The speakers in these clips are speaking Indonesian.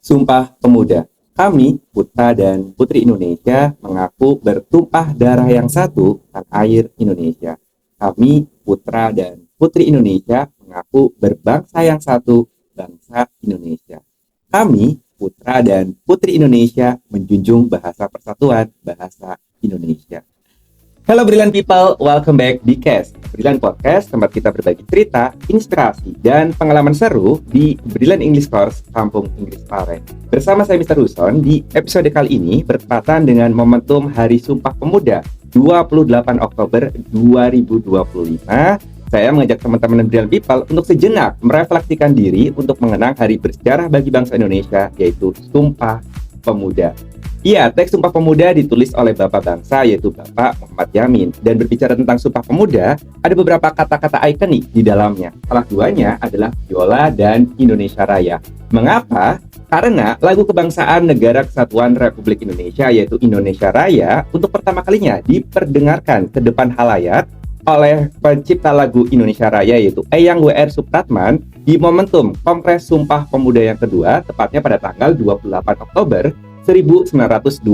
Sumpah Pemuda. Kami, putra dan putri Indonesia, mengaku bertumpah darah yang satu, tanah air Indonesia. Kami, putra dan putri Indonesia, mengaku berbangsa yang satu, bangsa Indonesia. Kami, putra dan putri Indonesia, menjunjung bahasa persatuan, bahasa Indonesia. Hello Brilliant People, welcome back di Cast, Brilliant Podcast, tempat kita berbagi cerita, inspirasi, dan pengalaman seru di Brilliant English Course Kampung Inggris Pare. Bersama saya Mr. Huson, di episode kali ini bertepatan dengan momentum Hari Sumpah Pemuda 28 Oktober 2025. Saya mengajak teman-teman Brilliant People untuk sejenak merefleksikan diri untuk mengenang hari bersejarah bagi bangsa Indonesia, yaitu Sumpah Pemuda. Iya, teks Sumpah Pemuda ditulis oleh Bapak Bangsa, yaitu Bapak Muhammad Yamin. Dan berbicara tentang Sumpah Pemuda, ada beberapa kata-kata ikonik di dalamnya. Salah duanya adalah Biola dan Indonesia Raya. Mengapa? Karena lagu kebangsaan Negara Kesatuan Republik Indonesia, yaitu Indonesia Raya, untuk pertama kalinya diperdengarkan ke depan halayak oleh pencipta lagu Indonesia Raya, yaitu Eyang W.R. Supratman, di momentum Kongres Sumpah Pemuda yang kedua, tepatnya pada tanggal 28 Oktober 1928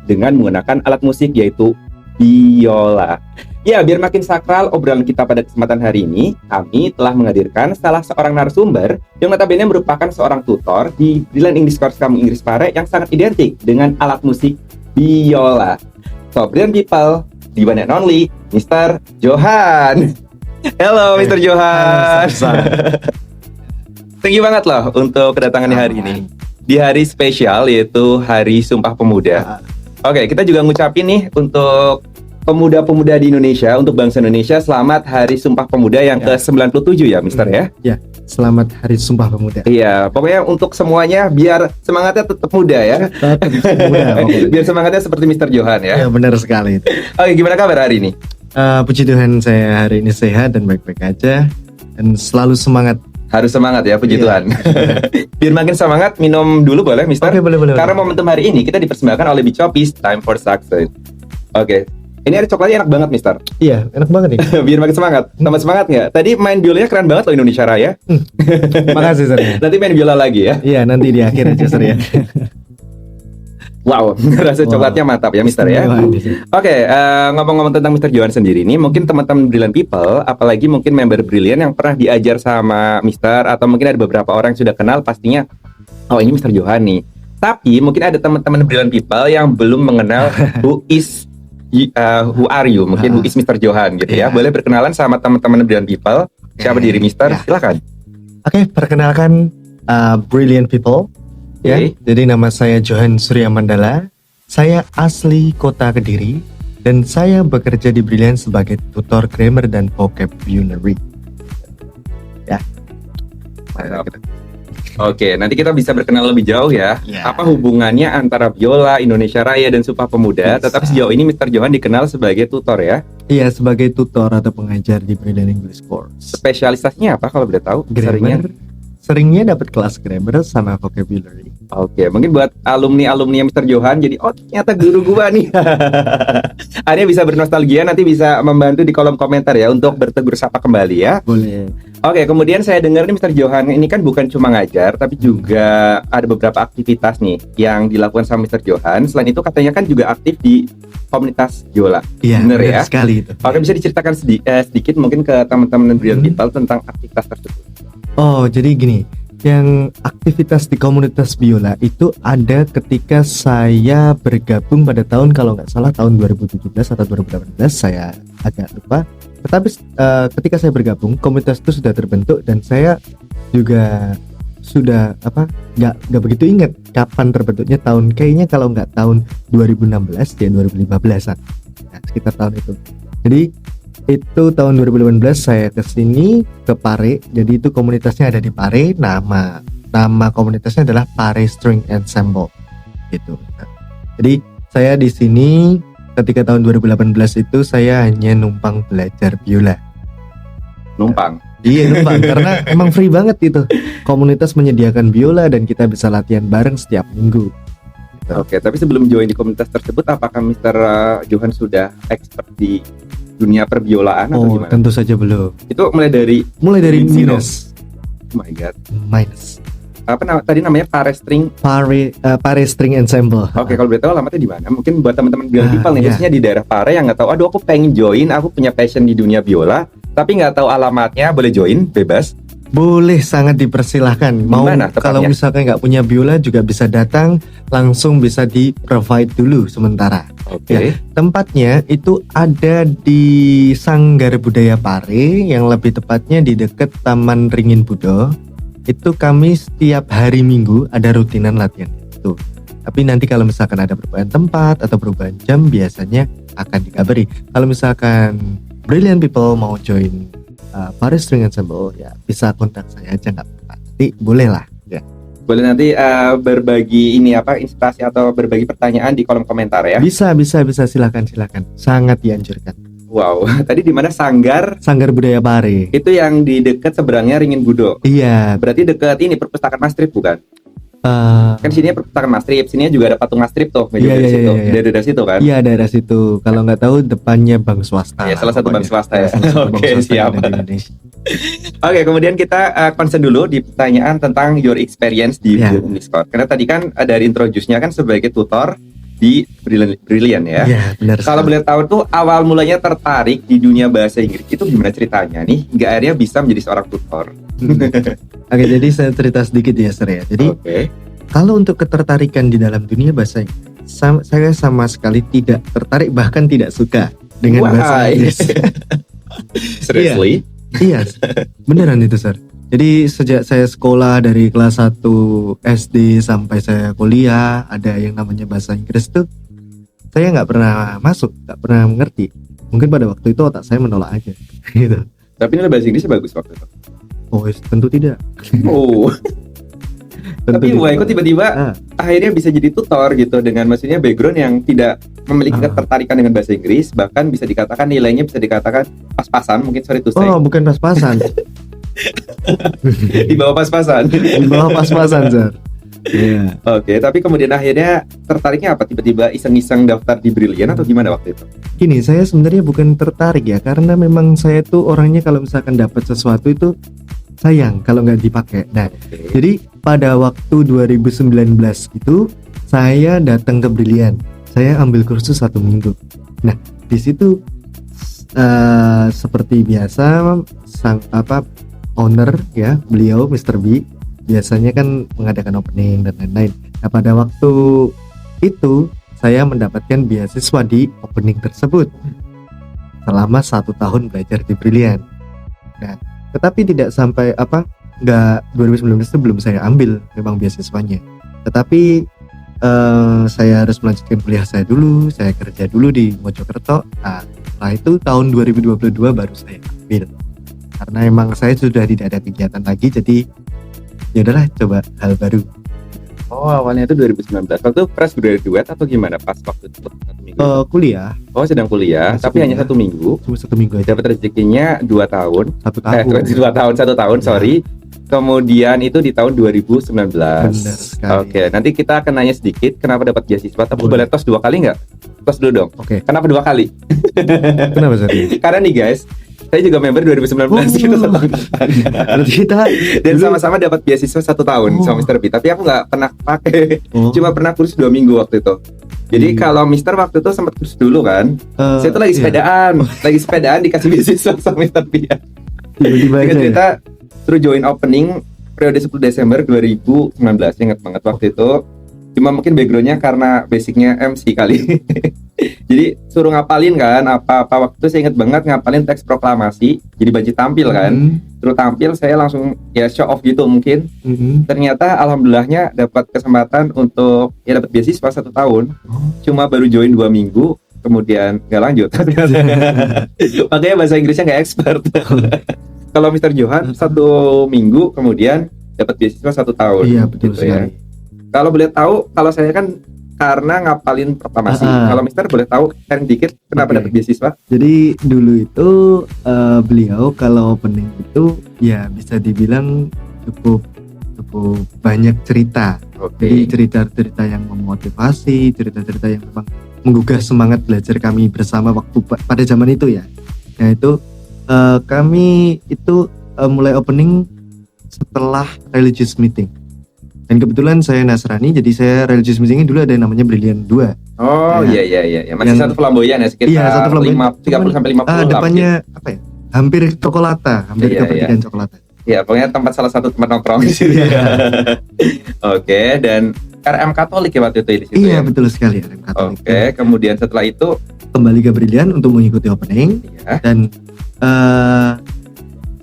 dengan menggunakan alat musik yaitu biola. Ya, biar makin sakral obrolan kita pada kesempatan hari ini, kami telah menghadirkan salah seorang narasumber yang notabene merupakan seorang tutor di Brilliant English Course Kampung Inggris Pare yang sangat identik dengan alat musik biola. So, Brilliant People, the one and only Mr. Johan. Hello, Mr. Johan. Thank you banget loh untuk kedatangannya hari ini. Di hari spesial yaitu Hari Sumpah Pemuda. Oke, kita juga ngucapin nih untuk pemuda-pemuda di Indonesia, untuk bangsa Indonesia, selamat Hari Sumpah Pemuda yang ke-97 ya, Mister ya? Ya, selamat Hari Sumpah Pemuda. Iya, pokoknya untuk semuanya biar semangatnya tetap muda ya. Biar semangatnya seperti Mister Johan ya. Ya, benar sekali. Oke, gimana kabar hari ini? Puji Tuhan, saya hari ini sehat dan baik-baik aja. Dan selalu semangat. Harus semangat ya, puji Tuhan. Biar makin semangat, minum dulu boleh, Mister? Oke, boleh. Karena momentum hari ini kita dipersembahkan oleh Bichopis Time for Success. Oke. Ini ada coklatnya enak banget, Mister. Iya, enak banget nih. Biar makin semangat. Tambah semangat nggak? Tadi main biolanya keren banget loh, Indonesia Raya. Makasih, Sir. Nanti main biola lagi ya? Iya, nanti di akhir aja, Sir ya. Wow, rasa coklatnya mantap ya, Mister ya. Oke, ngomong-ngomong tentang Mister Johan sendiri nih, mungkin teman-teman Brilliant People, apalagi mungkin member Brilliant yang pernah diajar sama Mister, atau mungkin ada beberapa orang yang sudah kenal, pastinya, oh ini Mister Johan nih. Tapi mungkin ada teman-teman Brilliant People yang belum mengenal who are you, mungkin who is Mister Johan gitu ya. Boleh berkenalan sama teman-teman Brilliant People. Siapa diri Mister? Silakan. Oke, perkenalkan Brilliant People. Ya, jadi nama saya Johan Surya Mandala. Saya asli Kota Kediri dan saya bekerja di Brilliant sebagai tutor grammar dan vocabulary. Ya. Oke, nanti kita bisa berkenal lebih jauh ya. Apa hubungannya antara biola, Indonesia Raya dan Sumpah Pemuda? Tetapi sejauh ini Mr. Johan dikenal sebagai tutor ya? Iya, sebagai tutor atau pengajar di Brilliant English Course. Spesialisasinya apa kalau boleh tahu? Grammar. Seringnya dapat kelas grammar sama vocabulary. Oke, mungkin buat alumni Mr. Johan jadi ternyata guru gua nih. Anda bisa bernostalgia, nanti bisa membantu di kolom komentar ya untuk bertegur sapa kembali ya. Boleh. Oke, kemudian saya dengar nih Mr. Johan ini kan bukan cuma ngajar, tapi juga ada beberapa aktivitas nih yang dilakukan sama Mr. Johan. Selain itu katanya kan juga aktif di komunitas biola. Iya, bener ya? Sekali itu. Oke, bisa diceritakan sedikit mungkin ke teman-teman Brilliant People tentang aktivitas tersebut. Oh, jadi gini, yang aktivitas di komunitas biola itu ada ketika saya bergabung pada tahun, kalau nggak salah tahun 2017 atau 2018, saya agak lupa. Tetapi ketika saya bergabung, komunitas itu sudah terbentuk dan saya juga sudah nggak begitu ingat kapan terbentuknya tahun. Kayaknya kalau nggak tahun 2016 ya 2015an, nah, sekitar tahun itu. Jadi itu tahun 2018 saya kesini ke Pare. Jadi itu komunitasnya ada di Pare. Nama komunitasnya adalah Pare String Ensemble gitu. Jadi saya di sini ketika tahun 2018 itu saya hanya numpang belajar biola. Numpang? Iya, numpang karena emang free banget itu. Komunitas menyediakan biola dan kita bisa latihan bareng setiap minggu. Oke, tapi sebelum join di komunitas tersebut, apakah Mr. Johan sudah expert di dunia perbiolaan atau gimana? Tentu saja belum. Itu mulai dari minus. Oh my god. Minus. tadi namanya Pare String. Pare String Ensemble. Oke, kalau boleh tahu alamatnya di mana? Mungkin buat teman-teman Biola People nih, iya. khususnya di daerah Pare yang nggak tahu, aduh aku pengen join, aku punya passion di dunia biola, tapi nggak tahu alamatnya, boleh join, bebas. Boleh, sangat dipersilahkan. Mau Dimana tepatnya? kalau misalkan nggak punya biola juga bisa datang, langsung bisa di provide dulu sementara. Oke. Tempatnya itu ada di Sanggar Budaya Pare, yang lebih tepatnya di dekat Taman Ringin Budo. Itu kami setiap hari Minggu ada rutinan latihan itu. Tapi nanti kalau misalkan ada perubahan tempat atau perubahan jam, biasanya akan dikabari. Kalau misalkan Brilliant People mau join Pare String Ensemble, ya bisa kontak saya aja, nggak apa-apa. Nanti boleh lah. Ya. Boleh nanti berbagi inspirasi atau berbagi pertanyaan di kolom komentar ya. Bisa silakan. Sangat dianjurkan. Wow, tadi di mana Sanggar? Sanggar Budaya Pare. Itu yang di dekat seberangnya Ringin Budo. Iya. Berarti dekat ini perpustakaan Mas Trip bukan? eh, Kan sini perpustakaan Mas Trip, sini juga ada patung Mas Trip tuh, Iya, dari iya, situ. iya, iya. Dari situ kan? Iya, daerah situ. Kalau nggak tahu depannya bank swasta. Iya, salah satu bank pokoknya. swasta ya. Salah satu bank Oke, swasta yang siap. ada di Indonesia. Oke, kemudian kita concern dulu di pertanyaan tentang your experience di Ya. Discord. Karena tadi kan dari introduce-nya kan sebagai tutor di Brilliant ya. Iya, benar. Kalau sekali. boleh tahu tuh awal mulanya tertarik di dunia bahasa Inggris itu gimana ceritanya nih? Hingga akhirnya bisa menjadi seorang tutor. Oke, jadi saya cerita sedikit ya, Sir ya. Jadi Oke. kalau untuk ketertarikan di dalam dunia bahasa Inggris, saya sama sekali tidak tertarik, bahkan tidak suka dengan bahasa Why? Inggris. Seriously? Iya, beneran itu, Sir. Jadi sejak saya sekolah dari kelas 1 SD sampai saya kuliah, ada yang namanya bahasa Inggris tuh saya nggak pernah masuk, nggak pernah mengerti. Mungkin pada waktu itu otak saya menolak aja, gitu. Tapi nilai bahasa Inggrisnya bagus waktu itu. Oh, tentu tidak. Oh, Tentu tapi tidak. wah, kok tiba-tiba Ah, akhirnya bisa jadi tutor gitu dengan maksudnya background yang tidak memiliki Ah. ketertarikan dengan bahasa Inggris, bahkan bisa dikatakan nilainya bisa dikatakan pas-pasan, mungkin sorry to say, oh, bukan pas-pasan. di bawah pas-pasan. Di bawah pas-pasan, Sir. Iya. Oke, tapi kemudian akhirnya tertariknya apa? Tiba-tiba iseng-iseng daftar di Brilliant atau gimana waktu itu? Gini, saya sebenarnya bukan tertarik ya, karena memang saya tuh orangnya kalau misalkan dapat sesuatu itu sayang kalau nggak dipakai. Nah, Oke. jadi pada waktu 2019 itu saya datang ke Brilliant. Saya ambil kursus 1 minggu. Nah, di situ seperti biasa owner ya, beliau Mr. B biasanya kan mengadakan opening dan lain-lain. Nah, pada waktu itu saya mendapatkan beasiswa di opening tersebut selama 1 tahun belajar di Brilliant. Nah, tetapi tidak sampai 2019 itu belum saya ambil memang beasiswanya. Tetapi saya harus melanjutkan kuliah saya dulu, saya kerja dulu di Mojokerto. Nah, setelah itu tahun 2022 baru saya ambil. Karena emang saya sudah tidak ada kegiatan lagi, jadi ya udahlah coba hal baru. Oh, awalnya itu 2019. Waktu fresh graduate atau gimana pas waktu itu? 1 minggu. Kuliah Oh, sedang kuliah, Masih tapi hanya kuliah. 1 minggu. cuma 1 minggu aja, Dapat rezekinya 2 tahun. 1 tahun. 2 tahun, 1 tahun, Ya. sorry. Kemudian itu di tahun 2019. Benar sekali. Oke, nanti kita akan nanya sedikit kenapa dapat beasiswa. Tapi Boleh. boleh tos 2 kali nggak? Tos dulu dong. Oke, Kenapa 2 kali? kenapa tadi? Karena nih guys, saya juga member 2019 gitu satu angkatan. Berarti kita Dan dulu- sama-sama dapat beasiswa 1 tahun Oh. sama Mr. B. Tapi aku nggak pernah pakai. Oh, Cuma pernah kursus 2 minggu waktu itu. Jadi Iya. kalau Mister waktu itu sempat kursus dulu kan, saya tuh lagi iya, sepedaan, dikasih beasiswa sama Mister B. tiba-tiba aja Singkat ya. cerita, suruh join opening periode 10 Desember 2019. Ingat banget waktu itu. Cuma mungkin backgroundnya karena basicnya MC kali. Jadi suruh ngapalin kan apa-apa. Waktu itu saya ingat banget ngapalin teks proklamasi. Jadi baju tampil kan. Suruh tampil, saya langsung ya show off gitu mungkin. Ternyata alhamdulillahnya dapat kesempatan untuk ya dapat beasiswa 1 tahun. Cuma baru join 2 minggu, kemudian nggak lanjut. Makanya bahasa Inggrisnya nggak expert. Kalau Mr. Johan 1 minggu, kemudian dapat beasiswa 1 tahun. Iya, betul gitu ya. sekali. Kalau boleh tahu, kalau saya kan karena ngapalin proklamasi. Kalau Mister boleh tahu sharing dikit kenapa Oke. dapat beasiswa? Jadi dulu itu beliau kalau opening itu ya bisa dibilang cukup banyak cerita. Jadi Oke. cerita-cerita yang memotivasi, cerita-cerita yang memang menggugah semangat belajar kami bersama waktu pada zaman itu ya. Nah itu kami itu mulai opening setelah religious meeting. Dan kebetulan saya Nasrani, jadi saya religious meetingnya dulu ada yang namanya Brilliant 2. Oh Ya. iya. Masih Yang- satu flamboyan ya, sekitar Iya, satu flamboyan. 30 sampai 50 lah. Depannya apa ya? Hampir cokolata, hampir Iya, ke pendidikan cokolata. Ya, pokoknya salah satu tempat nongkrong di situ. Iya. Oke, dan RM Katolik ya waktu itu di situ Iya, ya. betul sekali RM Katolik. Oke, kemudian setelah itu Kembali ke Brilliant untuk mengikuti opening ya, dan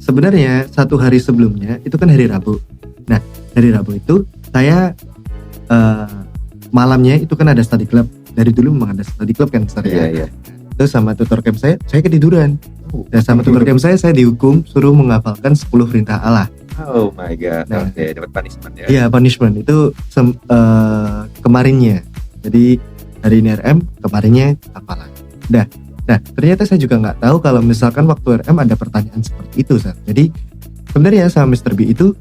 sebenarnya satu hari sebelumnya itu kan hari Rabu. Nah, hari Rabu itu saya malamnya itu kan ada study club. Dari dulu memang ada study club kan Sar, ya. iya. Terus sama tutor camp saya ketiduran. Dan sama tutor camp saya dihukum suruh menghafalkan 10 perintah Allah. Oh my god. Nah. Oke, dapat punishment ya. Iya, punishment itu kemarinnya. Jadi hari ini RM, kemarinnya hafalan. Nah, ternyata saya juga nggak tahu kalau misalkan waktu RM ada pertanyaan seperti itu, Sar. Jadi sebenarnya sama Mr. B itu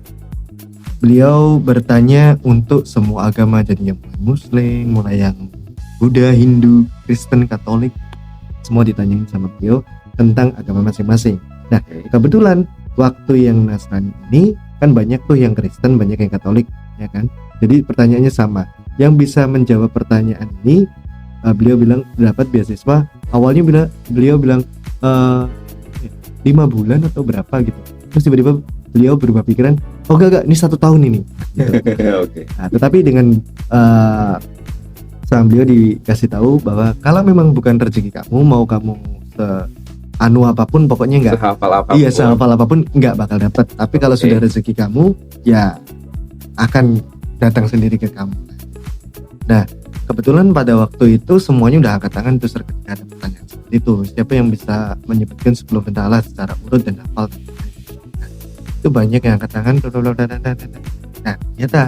beliau bertanya untuk semua agama, jadi yang mulai Muslim, mulai yang Buddha, Hindu, Kristen, Katolik, semua ditanyain sama beliau tentang agama masing-masing. Nah, Oke. kebetulan waktu yang Nasrani ini kan banyak tuh yang Kristen, banyak yang Katolik, ya kan? Jadi pertanyaannya sama. Yang bisa menjawab pertanyaan ini, beliau bilang dapat beasiswa. Awalnya beliau bilang 5 bulan atau berapa gitu. Terus tiba-tiba beliau berubah pikiran, oh enggak, ini 1 tahun ini. Gitu. Oke. Nah, tetapi dengan sama beliau dikasih tahu bahwa kalau memang bukan rezeki kamu, mau kamu anu apapun, pokoknya enggak. Sehafal apapun. Iya, sehafal apapun enggak bakal dapat. Tapi kalau Oke. sudah rezeki kamu, ya akan datang sendiri ke kamu. Nah, kebetulan pada waktu itu semuanya udah angkat tangan, terus ketika ada pertanyaan seperti itu, siapa yang bisa menyebutkan 10 perintah Allah secara urut dan hafal? Nah, itu banyak yang angkat tangan. Nah, ternyata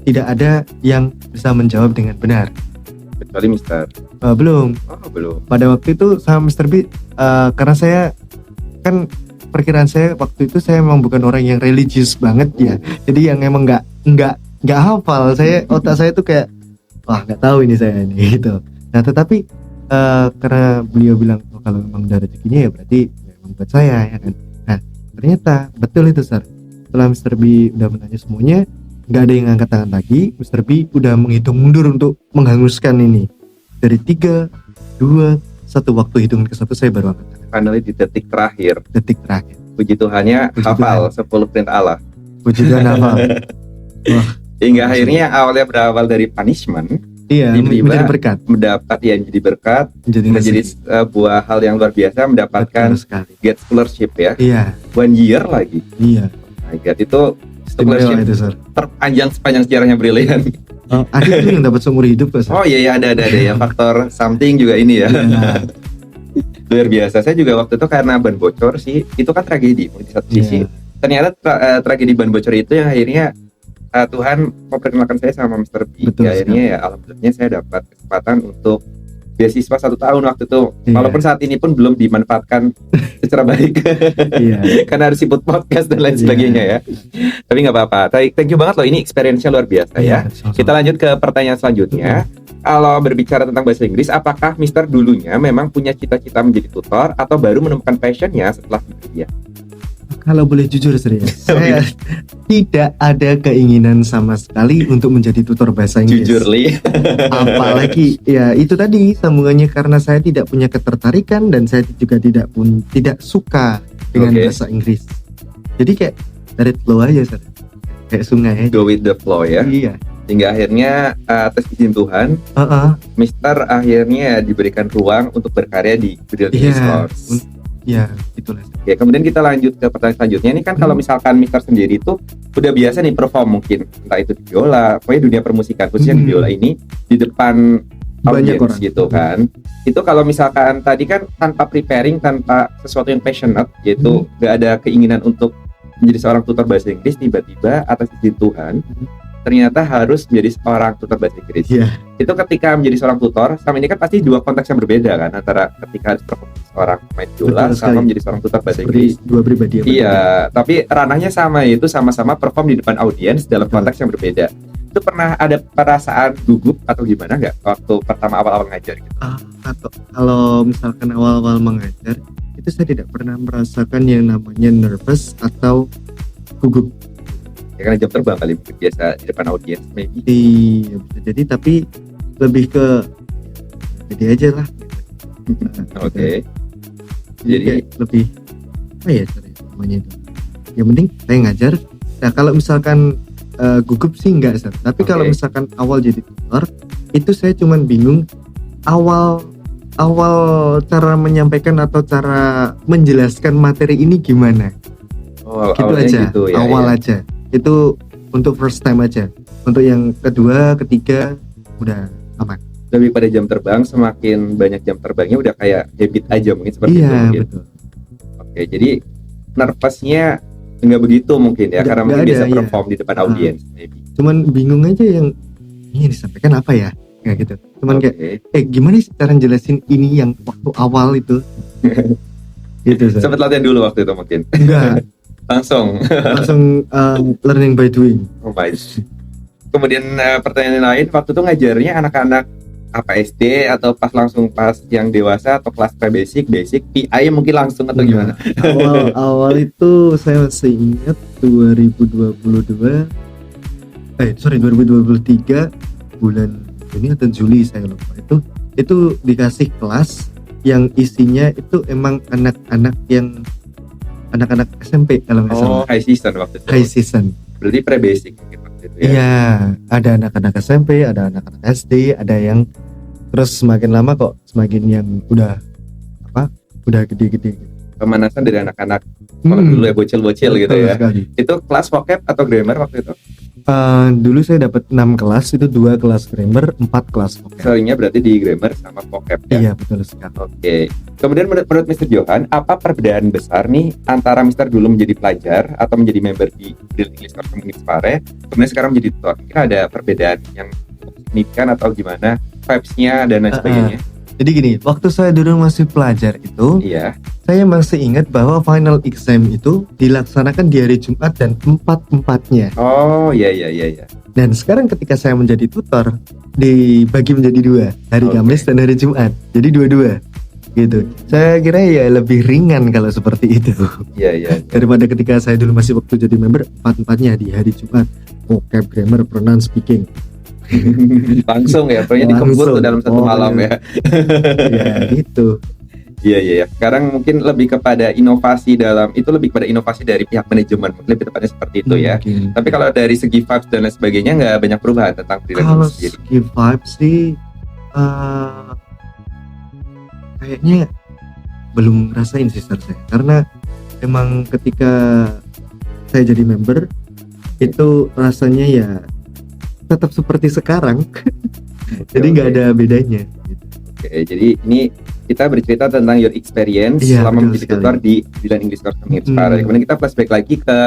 tidak ada yang bisa menjawab dengan benar. Kecuali Mister. Belum. Oh, belum. Pada waktu itu sama Mr. B, karena saya kan perkiraan saya waktu itu saya memang bukan orang yang religius banget ya. Jadi yang emang nggak hafal. Otak saya tuh kayak wah, nggak tahu ini saya ini gitu. Nah, tetapi karena beliau bilang oh, kalau memang ada rezekinya ya berarti ya, memang buat saya ya kan. Nah, ternyata betul itu, Sar. Setelah Mr. B udah menanya semuanya, nggak ada yang angkat tangan lagi. Mr. B udah menghitung mundur untuk menghanguskan ini. Dari 3, 2, 1, waktu hitungan ke 1 saya baru angkat tangan. Finally di detik terakhir, Detik terakhir. puji Tuhannya Puji hafal 10 perintah Allah. Puji Tuhan hafal. Hingga akhirnya awalnya berawal dari punishment, Iya, Tiba-tiba menjadi berkat, mendapat ya jadi berkat, menjadi menjadi rezeki. sebuah hal yang luar biasa, mendapatkan Betul sekali. get scholarship ya, Iya, 1 year lagi. iya. My God, itu Istimewa scholarship itu, Sar. terpanjang sepanjang sejarahnya Brilliant. Ada tuh yang dapat seumur hidup kok, Sar. Oh iya ada ya, faktor something juga ini ya. Iya. Luar biasa. Saya juga waktu itu karena ban bocor sih, itu kan tragedi di satu sisi. Iya. Ternyata tragedi ban bocor itu yang akhirnya Tuhan memperkenalkan saya sama Mr. B. Betul Akhirnya ya alhamdulillah saya dapat kesempatan untuk beasiswa 1 tahun waktu itu. Iya. Walaupun saat ini pun belum dimanfaatkan secara baik Iya. karena harus sibuk podcast dan lain Iya. sebagainya ya. Tapi nggak apa-apa. Thank you banget loh, ini experience-nya luar biasa ya. sama-sama. Kita lanjut ke pertanyaan selanjutnya. Kalau berbicara tentang bahasa Inggris, apakah Mister dulunya memang punya cita-cita menjadi tutor atau baru menemukan passionnya setelah kuliah? Kalau boleh jujur, Sri, saya tidak ada keinginan sama sekali untuk menjadi tutor bahasa Inggris. Jujur, Li. Apalagi ya itu tadi sambungannya, karena saya tidak punya ketertarikan dan saya juga tidak suka dengan Oke. bahasa Inggris. Jadi kayak dari flow aja, Sir. Kayak sungai aja. Go with the flow ya. Iya. Hingga akhirnya atas izin Tuhan, Mister akhirnya diberikan ruang untuk berkarya di Brilliant Iya. Resource. Ya, itulah. Oke, kemudian kita lanjut ke pertanyaan selanjutnya. Ini kan kalau misalkan Mister sendiri itu udah biasa nih perform, mungkin entah itu di biola, pokoknya dunia permusikan khususnya di biola ini di depan Banyak audiens orang. gitu kan. Itu kalau misalkan tadi kan tanpa preparing, tanpa sesuatu yang passionate, yaitu nggak ada keinginan untuk menjadi seorang tutor bahasa Inggris, tiba-tiba atas izin Tuhan ternyata harus menjadi seorang tutor bahasa Inggris. Iya. Itu ketika menjadi seorang tutor, sama ini kan pasti 2 konteks yang berbeda kan, antara ketika harus perform menjadi seorang pemain biola Betul sama sekali. menjadi seorang tutor bahasa Seperti Inggris. dua pribadi yang Iya, tapi ranahnya sama, yaitu sama-sama perform di depan audiens dalam Betul. konteks yang berbeda. Itu pernah ada perasaan gugup atau gimana nggak waktu pertama awal-awal ngajar gitu? Atau kalau misalkan awal-awal mengajar itu saya tidak pernah merasakan yang namanya nervous atau gugup. karena jam terbang kali mungkin biasa di depan audiens maybe. Iya bisa jadi, tapi lebih ke jadi aja lah. Oke. Jadi Jadi kayak lebih apa ya caranya namanya itu. Yang penting saya ngajar. Nah kalau misalkan gugup sih enggak Sir. Tapi kalau Oke. misalkan awal jadi tutor itu saya cuman bingung awal cara menyampaikan atau cara menjelaskan materi ini gimana. Gitu awalnya aja. gitu ya. Awal ya. aja. Itu untuk first time aja. Untuk yang kedua, ketiga udah aman. Lebih pada jam terbang, semakin banyak jam terbangnya udah kayak habit aja mungkin seperti itu Iya mungkin. betul. Oke, jadi nervousnya nggak begitu mungkin ya, karena mungkin Nggak biasa ada, iya. perform di depan audiens maybe. Cuman bingung aja yang ini disampaikan apa ya kayak gitu. Cuman kayak Oke. gimana sih cara jelasin ini yang waktu awal itu gitu Sir. Sempat latihan dulu waktu itu mungkin. Enggak, Langsung. langsung learning by doing. Oh, baik. Kemudian pertanyaan lain, waktu itu ngajarnya anak-anak apa SD atau pas yang dewasa atau kelas pre-basic, basic, PI mungkin langsung atau gimana? Awal itu saya masih ingat 2023 bulan Juni atau Juli saya lupa. Itu dikasih kelas yang isinya itu emang anak-anak SMP kalau nggak salah. Oh, high season waktu itu. High season. Berarti pre-basic mungkin waktu itu ya. Iya, ada anak-anak SMP, ada anak-anak SD, ada yang terus semakin lama kok semakin yang udah gede-gede. Pemanasan dari anak-anak kalau dulu ya bocil-bocil gitu Betul ya. sekali. Itu kelas vocab atau grammar waktu itu? Dulu saya dapat 6 kelas, itu 2 kelas grammar, 4 kelas vocab. Seringnya berarti di grammar sama vocab ya. Iya, betul sekali. Oke. Kemudian menurut Mr. Johan, apa perbedaan besar nih antara Mr. dulu menjadi pelajar atau menjadi member di Brilliant English Course Community Pare, kemudian sekarang menjadi tutor? Kira ada perbedaan yang signifikan atau gimana vibes-nya dan lain sebagainya? Jadi gini, waktu saya dulu masih pelajar itu, Iya. saya masih ingat bahwa final exam itu dilaksanakan di hari Jumat dan 4-4-nya. Oh, iya. Dan sekarang ketika saya menjadi tutor, dibagi menjadi 2, hari Oke. Kamis dan hari Jumat. Jadi 2-2 gitu. Saya kira ya lebih ringan kalau seperti itu Iya. daripada ketika saya dulu masih waktu jadi member 4-4-nya di hari Jumat. Vocab, grammar, pronoun, speaking. Langsung ya, pokoknya dikebut tuh Langsung. dalam satu Oh, malam ya. Ya gitu. Iya. Sekarang mungkin lebih kepada inovasi itu lebih kepada inovasi dari pihak manajemen, mungkin lebih tepatnya seperti itu ya. Mungkin. Tapi kalau dari segi vibes dan lain sebagainya nggak banyak perubahan tentang Brilliant Kalau English sendiri. segi vibe sih kayaknya belum ngerasain sih Sir, saya karena emang ketika saya jadi member itu rasanya ya tetap seperti sekarang. Jadi nggak ada bedanya gitu. Oke, jadi ini kita bercerita tentang your experience Iya, selama betul menjadi sekali. tutor di Brilliant English Course Community Pare. Kemudian kita flashback lagi ke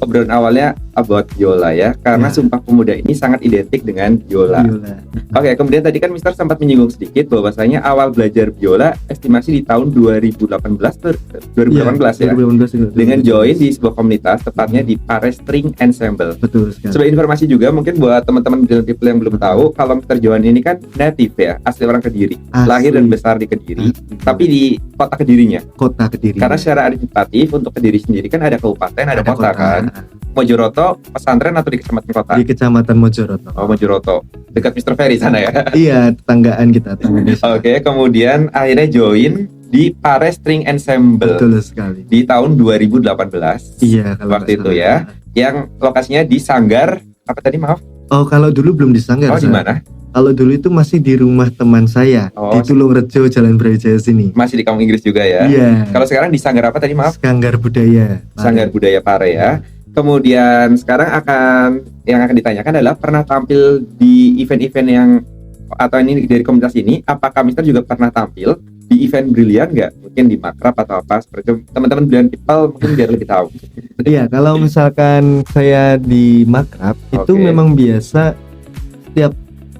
obrolan awalnya about biola ya, karena Ya. Sumpah Pemuda ini sangat identik dengan biola. Biola. Oke, kemudian tadi kan Mister sempat menyinggung sedikit bahwasanya awal belajar biola estimasi di tahun 2018 ya. 2018 itu. Dengan join di sebuah komunitas tepatnya di Pare String Ensemble. Betul sekali. Sebagai informasi juga mungkin buat teman-teman Brilliant People yang belum tahu, kalau Mr. Johan ini kan native ya, asli orang Kediri, Asli. lahir dan besar di Kediri, tapi di kota Kedirinya. Kota Kediri. Karena secara administratif untuk Kediri sendiri kan ada kabupaten, ada kota kan. Mojoroto, pesantren atau di kecamatan kota? Di Kecamatan Mojoroto. Oh, Mojoroto, dekat Mr. Ferry sana ya. Iya, tetanggaan kita, tetangga desa. Oke, kemudian akhirnya join di Pare String Ensemble Betul sekali. di tahun 2018. Iya, kalau Waktu nggak itu salah. ya, yang lokasinya di Sanggar apa tadi maaf? Oh, kalau dulu belum di Sanggar. Oh, di Sir. mana? Kalau dulu itu masih di rumah teman saya Oh, di Tulungrejo, Jalan Brawijaya sini. Masih di kampung Inggris juga ya. Iya. Kalau sekarang di Sanggar apa tadi maaf? Sanggar Budaya. Sanggar Budaya Pare ya. Kemudian sekarang yang akan ditanyakan adalah pernah tampil di event-event yang atau ini dari komunitas ini, apakah Mister juga pernah tampil di event Brilliant nggak? Mungkin di Makrab atau apa seperti itu. Teman-teman Brilliant People mungkin biar lebih tahu. Iya, kalau misalkan saya di Makrab itu Oke. memang biasa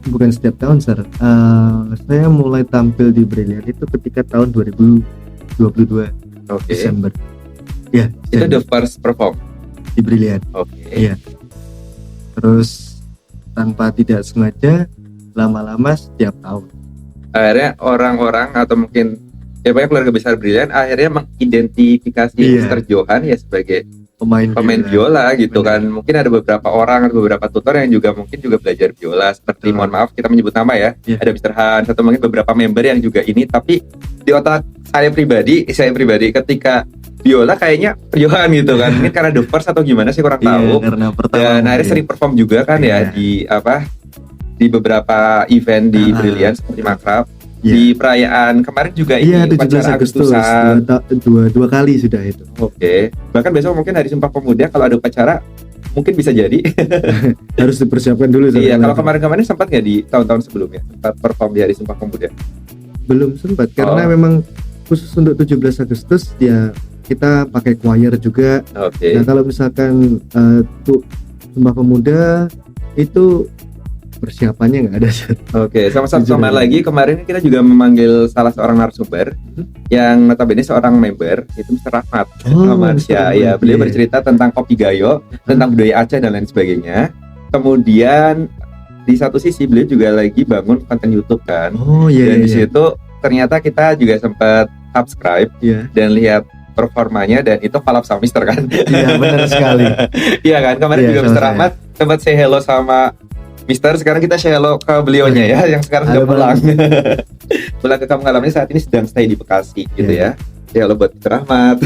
bukan setiap tahun, Sir. Saya mulai tampil di Brilliant itu ketika tahun 2022 Oke. Desember. Ya, Itu the Desember, first perform. di Brilliant. Oke. Iya. Terus tanpa tidak sengaja lama-lama setiap tahun. Akhirnya orang-orang atau mungkin ya banyak keluarga besar Brilliant akhirnya mengidentifikasi Iya. Mr. Johan ya sebagai pemain biola gitu kan. Mungkin ada beberapa orang, ada beberapa tutor yang juga mungkin juga belajar biola seperti mohon maaf kita menyebut nama ya. Ada Mr. Hans atau mungkin beberapa member yang juga ini, tapi di otak saya pribadi ketika biola kayaknya Johan gitu kan. Mungkin karena the first atau gimana sih kurang tahu. Karena pertama. Dan akhirnya sering perform juga kan ya di beberapa event di Brilliant seperti Makrab. Di perayaan kemarin juga ini upacara Agustusan dua kali sudah itu. Oke. Bahkan besok mungkin hari Sumpah Pemuda kalau ada upacara mungkin bisa jadi. Harus dipersiapkan dulu. Iya, kalau kemarin-kemarin sempat nggak di tahun-tahun sebelumnya sempat perform di hari Sumpah Pemuda? Belum sempat karena memang khusus untuk 17 Agustus ya kita pakai choir juga. Oke. Nah kalau misalkan Sumpah Pemuda itu persiapannya nggak ada. Oke, sama lagi kemarin kita juga memanggil salah seorang narasumber yang notabene seorang member, itu Mr. Rahmat. Ya, beliau bercerita tentang kopi gayo, tentang budaya Aceh dan lain sebagainya. Kemudian di satu sisi beliau juga lagi bangun konten YouTube kan. Dan di situ ternyata kita juga sempat subscribe dan lihat performanya, dan itu collab sama Mister kan. Iya benar sekali. Iya kan, kemarin juga Mr. Rahmat sempat say hello sama Mister, sekarang kita share hello ke beliaunya ya, yang sekarang sudah pulang. Pulang ke kampung halamannya saat ini sedang stay di Bekasi gitu ya. Share hello buat Mister Rahmat.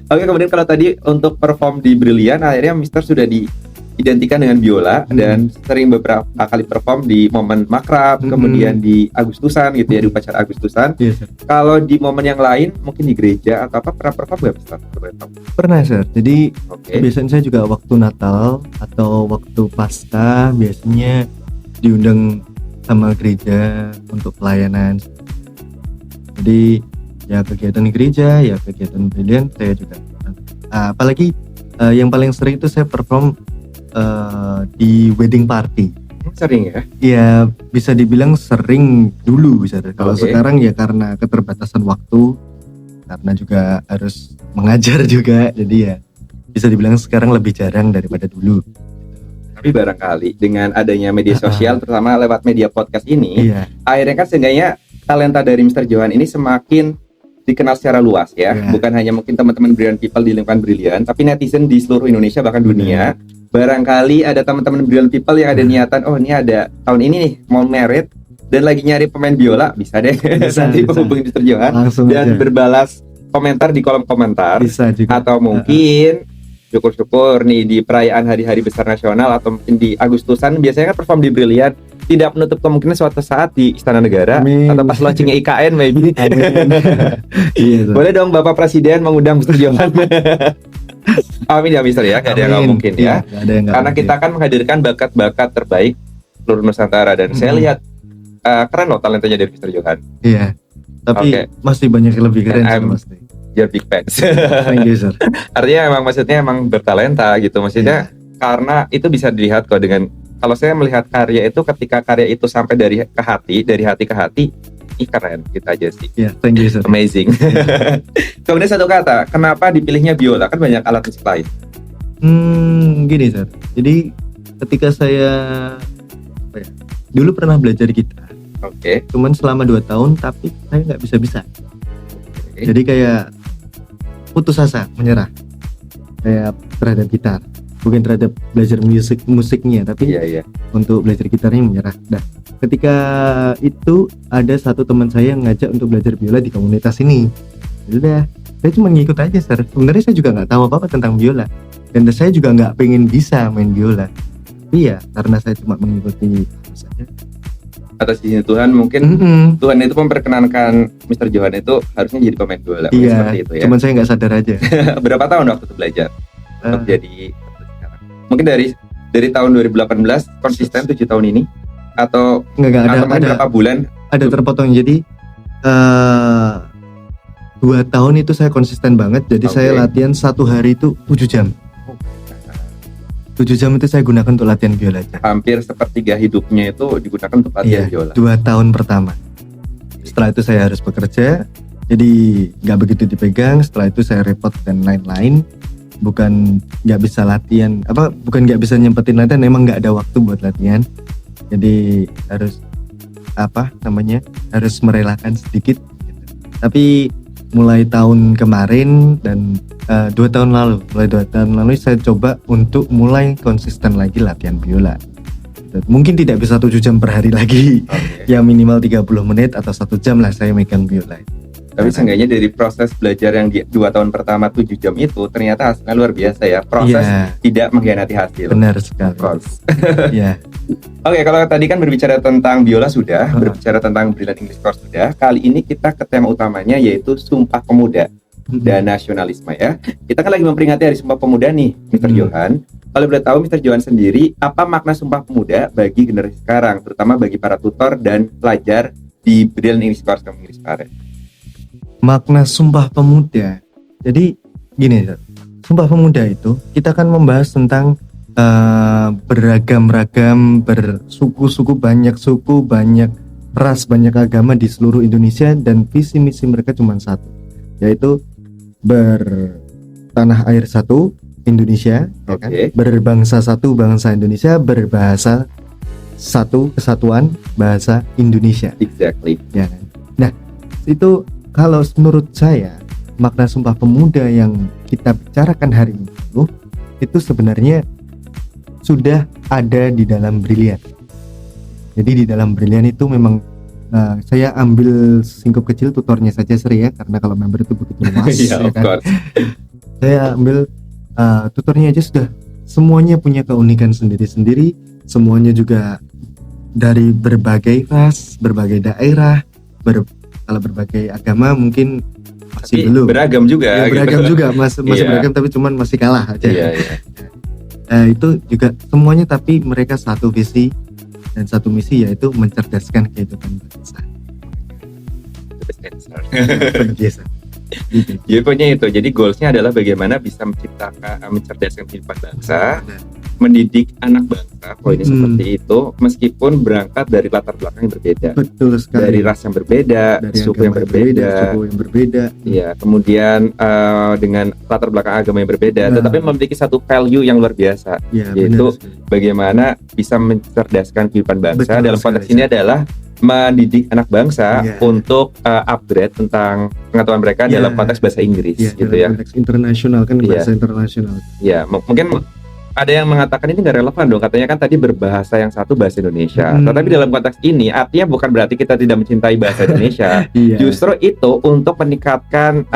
Oke, kemudian kalau tadi untuk perform di Brilliant, akhirnya Mister sudah diidentikan dengan biola dan sering beberapa kali perform di momen Makrab, kemudian di Agustusan gitu ya, di upacara Agustusan. Kalau di momen yang lain, mungkin di gereja atau apa, pernah perform nggak Mister? Pernah Sir, jadi biasanya saya juga waktu Natal atau waktu Paskah biasanya diundang sama gereja untuk pelayanan. Jadi ya kegiatan di gereja, ya kegiatan Brilliant saya juga. Apalagi yang paling sering itu saya perform di wedding party. Sering ya? Iya, bisa dibilang sering dulu bisa. Kalau sekarang ya karena keterbatasan waktu, karena juga harus mengajar juga, jadi ya bisa dibilang sekarang lebih jarang daripada dulu. Tapi barangkali dengan adanya media sosial, terutama lewat media podcast ini, akhirnya kan seenggaknya talenta dari Mr. Johan ini semakin dikenal secara luas ya. Bukan hanya mungkin teman-teman Brilliant People di lingkungan Brilliant, tapi netizen di seluruh Indonesia bahkan dunia. Barangkali ada teman-teman Brilliant People yang ada niatan, oh ini ada tahun ini nih mau merit dan lagi nyari pemain biola, bisa deh nanti menghubungi Mr. Johan dan berbalas komentar di kolom komentar. Bisa juga. Atau mungkin syukur-syukur nih di perayaan hari-hari besar nasional atau mungkin di Agustusan biasanya kan perform di Brilliant, tidak menutup kemungkinan suatu saat di Istana Negara. Atau pas launchingnya IKN maybe. Boleh dong Bapak Presiden mengundang Mr. Johan. Amin ya Mister ya, gak ada yang gak mungkin ya. Karena kita akan menghadirkan bakat-bakat terbaik seluruh Nusantara, dan saya lihat keren loh talentanya dari Mr. Johan. Iya. Tapi masih banyak yang lebih keren sih pasti. Your big fans. Thank you sir. Artinya emang bertalenta gitu, maksudnya karena itu bisa dilihat kok dengan, kalau saya melihat karya itu, ketika karya itu sampai dari hati ke hati, keren gitu aja sih. Thank you sir. Amazing. Kemudian satu kata, kenapa dipilihnya biola? Kan banyak alat musik lain. Gini sir. Jadi ketika saya dulu pernah belajar gitar. Cuman selama 2 tahun tapi saya nggak bisa. Jadi kayak putus asa, menyerah. Kayak terhadap gitar. Bukan terhadap belajar musiknya, tapi untuk belajar gitarnya menyerah. Nah, ketika itu ada satu teman saya yang ngajak untuk belajar biola di komunitas ini. Udah, saya cuma ngikut aja sir. Sebenarnya saya juga nggak tahu apa-apa tentang biola, dan saya juga nggak pengen bisa main biola. Tapi ya karena saya cuma mengikuti saja. Atas izin Tuhan mungkin Tuhan itu memperkenankan Mr. Johan itu harusnya jadi pemain biola. Seperti itu ya. Cuman saya nggak sadar aja. Berapa tahun waktu itu belajar untuk jadi? Mungkin dari tahun 2018 konsisten 7 tahun ini, atau ada berapa bulan? Ada terpotong, jadi 2 tahun itu saya konsisten banget. Jadi saya latihan 1 hari itu 7 jam. 7 jam itu saya gunakan untuk latihan biola aja. Hampir sepertiga hidupnya itu digunakan untuk latihan biola. 2 tahun pertama. Setelah itu saya harus bekerja, jadi nggak begitu dipegang. Setelah itu saya repot dan lain-lain. Bukan nggak bisa latihan, bukan nggak bisa nyempetin latihan, memang nggak ada waktu buat latihan. Jadi harus harus merelakan sedikit. Tapi mulai tahun kemarin dan 2 tahun lalu, saya coba untuk mulai konsisten lagi latihan biola. Mungkin tidak bisa 7 jam per hari lagi, ya minimal 30 menit atau 1 jam lah saya megang biola. Tapi seenggaknya dari proses belajar yang 2 tahun pertama 7 jam itu ternyata hasilnya luar biasa ya. Proses tidak mengkhianati hasil. Benar sekali. Of course. Ya. Oke, kalau tadi kan berbicara tentang biola sudah, berbicara tentang Brilliant English Course sudah. Kali ini kita ke tema utamanya yaitu Sumpah Pemuda dan nasionalisme ya. Kita kan lagi memperingati Hari Sumpah Pemuda nih, Mr. Johan. Kalau boleh tahu Mr. Johan sendiri, apa makna Sumpah Pemuda bagi generasi sekarang, terutama bagi para tutor dan pelajar di Brilliant English Course English Parent? Makna Sumpah Pemuda. Jadi gini, Sumpah Pemuda itu kita akan membahas tentang beragam-ragam, bersuku-suku, banyak suku, banyak ras, banyak agama di seluruh Indonesia, dan visi misi mereka cuma satu, yaitu bertanah air satu Indonesia, ya kan? Berbangsa satu bangsa Indonesia, berbahasa satu kesatuan bahasa Indonesia. Exactly. Ya kan? Nah, itu kalau menurut saya makna Sumpah Pemuda yang kita bicarakan hari ini itu sebenarnya sudah ada di dalam Brilliant. Jadi di dalam Brilliant itu memang saya ambil singkup kecil tutornya saja Sri ya, karena kalau member itu begitu luas. Yeah, ya kan? Saya ambil tutornya aja sudah semuanya punya keunikan sendiri-sendiri, semuanya juga dari berbagai ras, berbagai daerah, kalau berbagai agama mungkin masih belum beragam juga ya, beragam gitu. juga masih beragam, tapi cuman masih kalah aja. Itu juga semuanya, tapi mereka satu visi dan satu misi, yaitu mencerdaskan kehidupan bangsa. Biasa. Jadi pokoknya itu. Jadi goalsnya adalah bagaimana bisa mencerdaskan kehidupan bangsa, mendidik anak bangsa. Poinnya seperti itu, meskipun berangkat dari latar belakang yang berbeda. Betul sekali. Dari ras yang berbeda, dari suku yang berbeda. Iya, kemudian dengan latar belakang agama yang berbeda, tetapi memiliki satu value yang luar biasa, yaitu bagaimana bisa mencerdaskan kehidupan bangsa. Dalam konteks ini adalah mendidik anak bangsa untuk upgrade tentang pengetahuan mereka dalam konteks bahasa Inggris, gitu ya. Konteks internasional kan, bahasa internasional. Ya, mungkin ada yang mengatakan ini nggak relevan dong, katanya kan tadi berbahasa yang satu bahasa Indonesia. Tetapi dalam konteks ini artinya bukan berarti kita tidak mencintai bahasa Indonesia. Justru itu untuk meningkatkan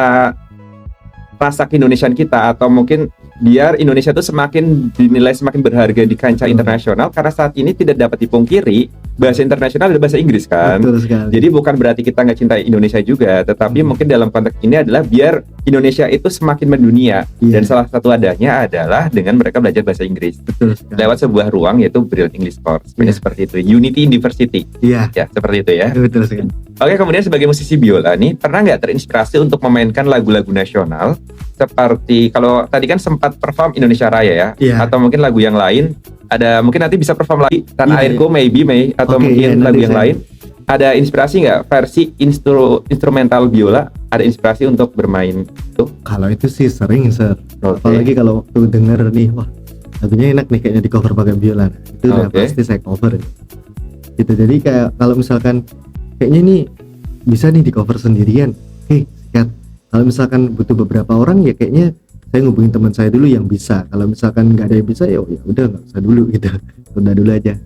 rasa keindonesiaan kita, atau mungkin biar Indonesia itu semakin dinilai semakin berharga di kancah internasional, karena saat ini tidak dapat dipungkiri bahasa internasional adalah bahasa Inggris kan. Jadi bukan berarti kita nggak cintai Indonesia juga, tetapi mungkin dalam konteks ini adalah biar Indonesia itu semakin mendunia, dan salah satu adanya adalah dengan mereka belajar bahasa Inggris lewat sebuah ruang yaitu Brilliant English Course. Seperti itu, Unity University. Ya, seperti itu ya. Betul sekali. Oke, kemudian sebagai musisi biola nih, pernah nggak terinspirasi untuk memainkan lagu-lagu nasional? Seperti kalau tadi kan sempat perform Indonesia Raya ya, atau mungkin lagu yang lain. Ada mungkin nanti bisa perform lagi Tanah Airku, maybe atau mungkin lagu yang lain. Ada inspirasi nggak versi instrumental biola? Ada inspirasi untuk bermain itu? Kalau itu sih sering, Sir. Apalagi kalau waktu denger nih, wah lagunya enak nih kayaknya di cover pakai biola. Itu udah pasti saya cover. Gitu. Jadi kayak kalau misalkan kayaknya ini bisa nih di cover sendirian, sikat. Kalau misalkan butuh beberapa orang, ya kayaknya saya ngubungin teman saya dulu yang bisa. Kalau misalkan nggak ada yang bisa, ya udah nggak usah dulu gitu, tunda dulu aja.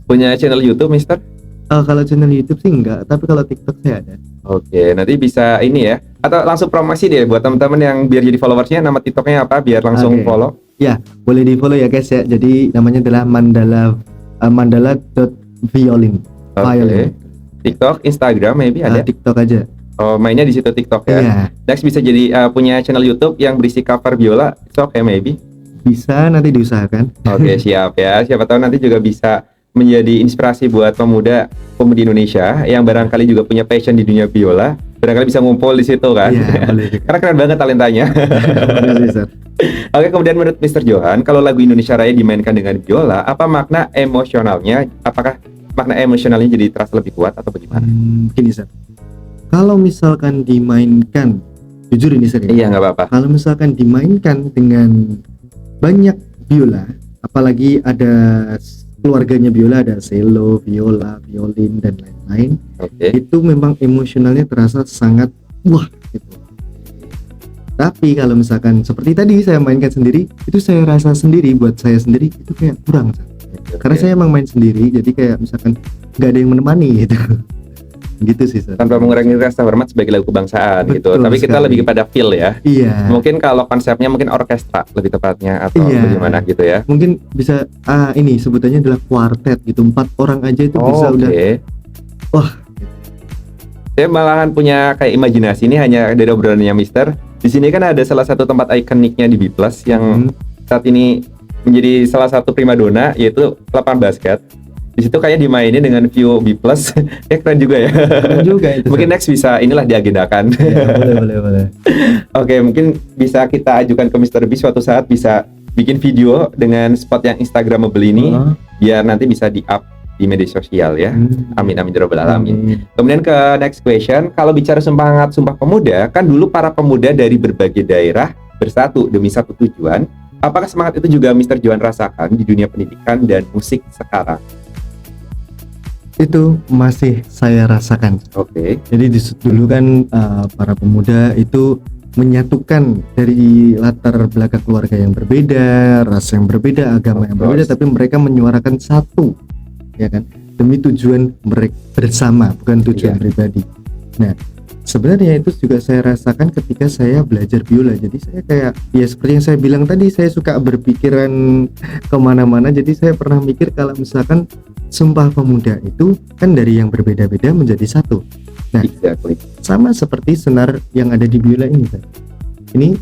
Punya channel YouTube, Mister? Kalau channel YouTube sih enggak, tapi kalau TikTok saya ada. Oke, nanti bisa ini ya, atau langsung promosi deh buat teman-teman yang biar jadi followersnya, nama TikToknya apa biar langsung follow. Ya, boleh di follow ya guys ya. Jadi namanya adalah mandala.violin. TikTok, Instagram maybe ada? TikTok aja. Oh, mainnya di situ TikTok ya. Next bisa jadi punya channel YouTube yang berisi cover biola, maybe. Bisa, nanti diusahakan. Oke, siap ya. Siapa tahu nanti juga bisa menjadi inspirasi buat pemudi Indonesia yang barangkali juga punya passion di dunia biola. Barangkali bisa ngumpul di situ kan. Karena keren banget talentanya. Oke, kemudian menurut Mr. Johan, kalau lagu Indonesia Raya dimainkan dengan biola, apa makna emosionalnya? Apakah makna emosionalnya jadi terasa lebih kuat atau bagaimana? Gini, Sir. Kalau misalkan dimainkan, jujur ini sering. Iya, nggak apa-apa. Kalau misalkan dimainkan dengan banyak biola, apalagi ada keluarganya biola, ada cello, viola, violin dan lain-lain, itu memang emosionalnya terasa sangat wah gitu. Tapi kalau misalkan seperti tadi saya mainkan sendiri, itu saya rasa sendiri, buat saya sendiri itu kayak kurang, Sar. Karena saya emang main sendiri, jadi kayak misalkan nggak ada yang menemani gitu. Gitu sih, Sar. Tanpa mengurangi rasa hormat sebagai lagu kebangsaan gitu. Betul Tapi kita sekali. lebih kepada feel ya. Iya. Mungkin kalau konsepnya mungkin orkestra lebih tepatnya atau Iya. bagaimana gitu ya. Mungkin bisa ini sebutannya adalah kuartet gitu. 4 orang aja itu bisa Oke. udah. Wah. Saya malahan punya kayak imajinasi ini hanya dari obrolannya Mister. Di sini kan ada salah satu tempat ikoniknya di B+ yang saat ini menjadi salah satu primadona, yaitu lapangan basket. Di situ kayak dimainin dengan view B+. Ya keren juga ya. Keren juga itu. Mungkin next bisa inilah diagendakan. Ya, boleh. Oke, mungkin bisa kita ajukan ke Mr. B suatu saat bisa bikin video dengan spot yang Instagramable ini, biar nanti bisa di-up di media sosial ya. Amin amin ya rabbal alamin. Kemudian ke next question, kalau bicara semangat Sumpah Pemuda, kan dulu para pemuda dari berbagai daerah bersatu demi satu tujuan. Apakah semangat itu juga Mr. Johan rasakan di dunia pendidikan dan musik sekarang? Itu masih saya rasakan. Oke. Jadi dulu kan para pemuda itu menyatukan dari latar belakang keluarga yang berbeda, ras yang berbeda, agama yang berbeda, tapi mereka menyuarakan satu, ya kan, demi tujuan mereka bersama, bukan tujuan pribadi. Nah, sebenarnya itu juga saya rasakan ketika saya belajar biola. Jadi saya kayak, ya seperti yang saya bilang tadi, saya suka berpikiran kemana-mana. Jadi saya pernah mikir kalau misalkan Sumpah Pemuda itu kan dari yang berbeda-beda menjadi satu. Nah, Exactly. sama seperti senar yang ada di biola ini, kan. Ini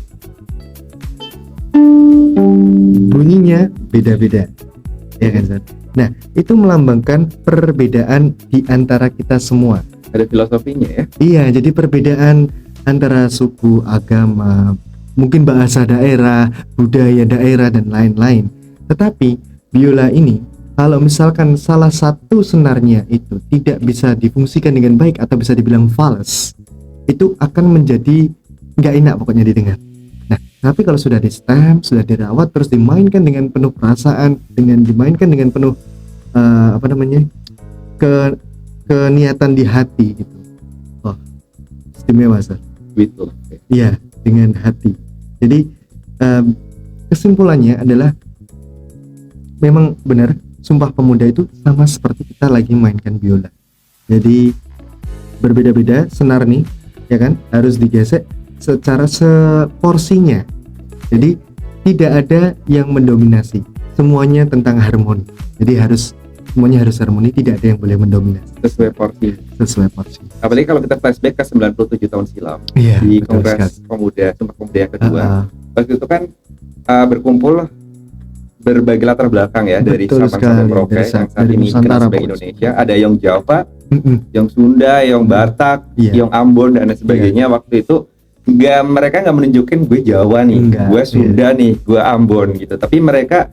bunyinya beda-beda, ya kan, Zat? Nah, itu melambangkan perbedaan di antara kita semua. Ada filosofinya ya. Iya, jadi perbedaan antara suku, agama, mungkin bahasa daerah, budaya daerah, dan lain-lain. Tetapi biola ini, kalau misalkan salah satu senarnya itu tidak bisa difungsikan dengan baik atau bisa dibilang fals, itu akan menjadi nggak enak pokoknya didengar. Nah, tapi kalau sudah di stem, sudah dirawat, terus dimainkan dengan penuh perasaan, dimainkan dengan penuh keniatan di hati gitu. Oh, istimewa, Sir. Gitu. Iya, dengan hati. Jadi kesimpulannya adalah memang benar Sumpah Pemuda itu sama seperti kita lagi mainkan biola. Jadi berbeda-beda senar nih, ya kan, harus digesek secara seporsinya. Jadi tidak ada yang mendominasi, semuanya tentang harmoni. Jadi semuanya harus harmoni, tidak ada yang boleh mendominasi. Sesuai porsi. Apalagi kalau kita flashback ke 97 tahun silam, Iya, di betul Kongres sekali. Pemuda Sumpah Pemuda yang kedua. Waktu itu kan berkumpul berbagai latar belakang ya, dari Betul Sabang sampai sekali, Merauke dari yang saat dari ini Nusantara, dikenal sebagai pokoknya. Indonesia. Ada yang Jawa, Mm-mm. yang Sunda, yang Batak, Iya. yang Ambon dan lain sebagainya. Waktu itu mereka nggak menunjukin gue Jawa nih, Enggak, gue Sunda nih, gue Ambon gitu. Tapi mereka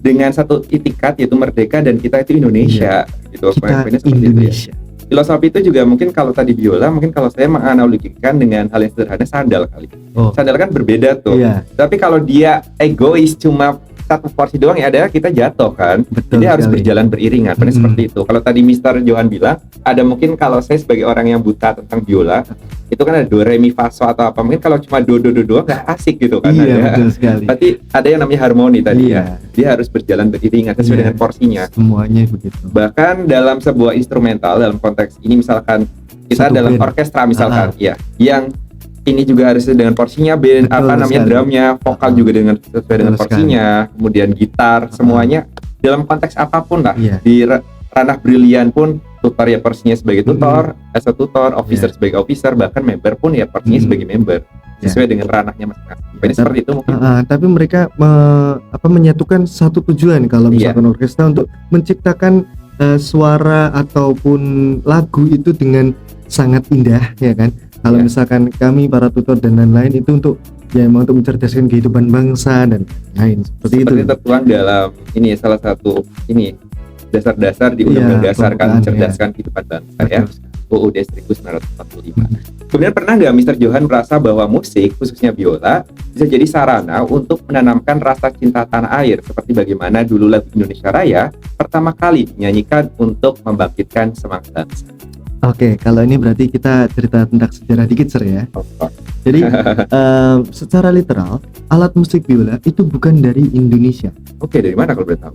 dengan satu itikat, yaitu merdeka dan kita itu Indonesia gitu. Kita Poin-poinnya seperti itu ya. Indonesia. Filosofi itu juga mungkin kalau tadi biola, mungkin kalau saya menganalogikan dengan hal yang sederhana, sandal kali. Oh. Sandal kan berbeda tuh. Iya, Tapi kalau dia egois cuma satu porsi doang, ya adalah kita jatuh kan. betul Jadi harus sekali. berjalan beriringan. Benar seperti itu. Kalau tadi Mr. Johan bilang, ada mungkin kalau saya sebagai orang yang buta tentang biola, itu kan ada do, re, mi, fa, so atau apa. Mungkin kalau cuma do doang nggak asik gitu kan. Iya, Ada. betul sekali. Berarti ada yang namanya harmoni tadi Iya. ya. Dia harus berjalan beriringan sesuai Iya. dengan porsinya. Semuanya begitu. Bahkan dalam sebuah instrumental, dalam konteks ini misalkan kita Satu dalam band. orkestra misalkan, ya, yang ini juga harus dengan porsinya, band Betul apa namanya, sekali. drumnya, vokal juga dengan sesuai dengan Betul porsinya, kemudian gitar, semuanya dalam konteks apapun lah. Iya. Di ranah brilian pun tutor ya porsinya sebagai tutor, as a tutor, officer sebagai officer, bahkan member pun ya porsinya sebagai member sesuai dengan ranahnya masing-masing. Ini seperti itu mungkin. Tapi mereka menyatukan satu tujuan kalau misalkan orkestra untuk menciptakan suara ataupun lagu itu dengan sangat indah, ya kan. Kalau misalkan kami para tutor dan lain-lain itu untuk ya emang untuk mencerdaskan kehidupan bangsa dan lain seperti itu. Tertuang dalam ini salah satu ini dasar-dasar di Undang-Undang Dasar kan, mencerdaskan kehidupan bangsa ya, UUD 1945. Kemudian pernah nggak Mr. Johan merasa bahwa musik, khususnya biola, bisa jadi sarana untuk menanamkan rasa cinta tanah air, seperti bagaimana dulu lagu Indonesia Raya pertama kali dinyanyikan untuk membangkitkan semangat bangsa? Oke, kalau ini berarti kita cerita tentang sejarah dikit Sir ya. Oh, Jadi secara literal alat musik biola itu bukan dari Indonesia, Oke, dari mana kalau boleh tahu?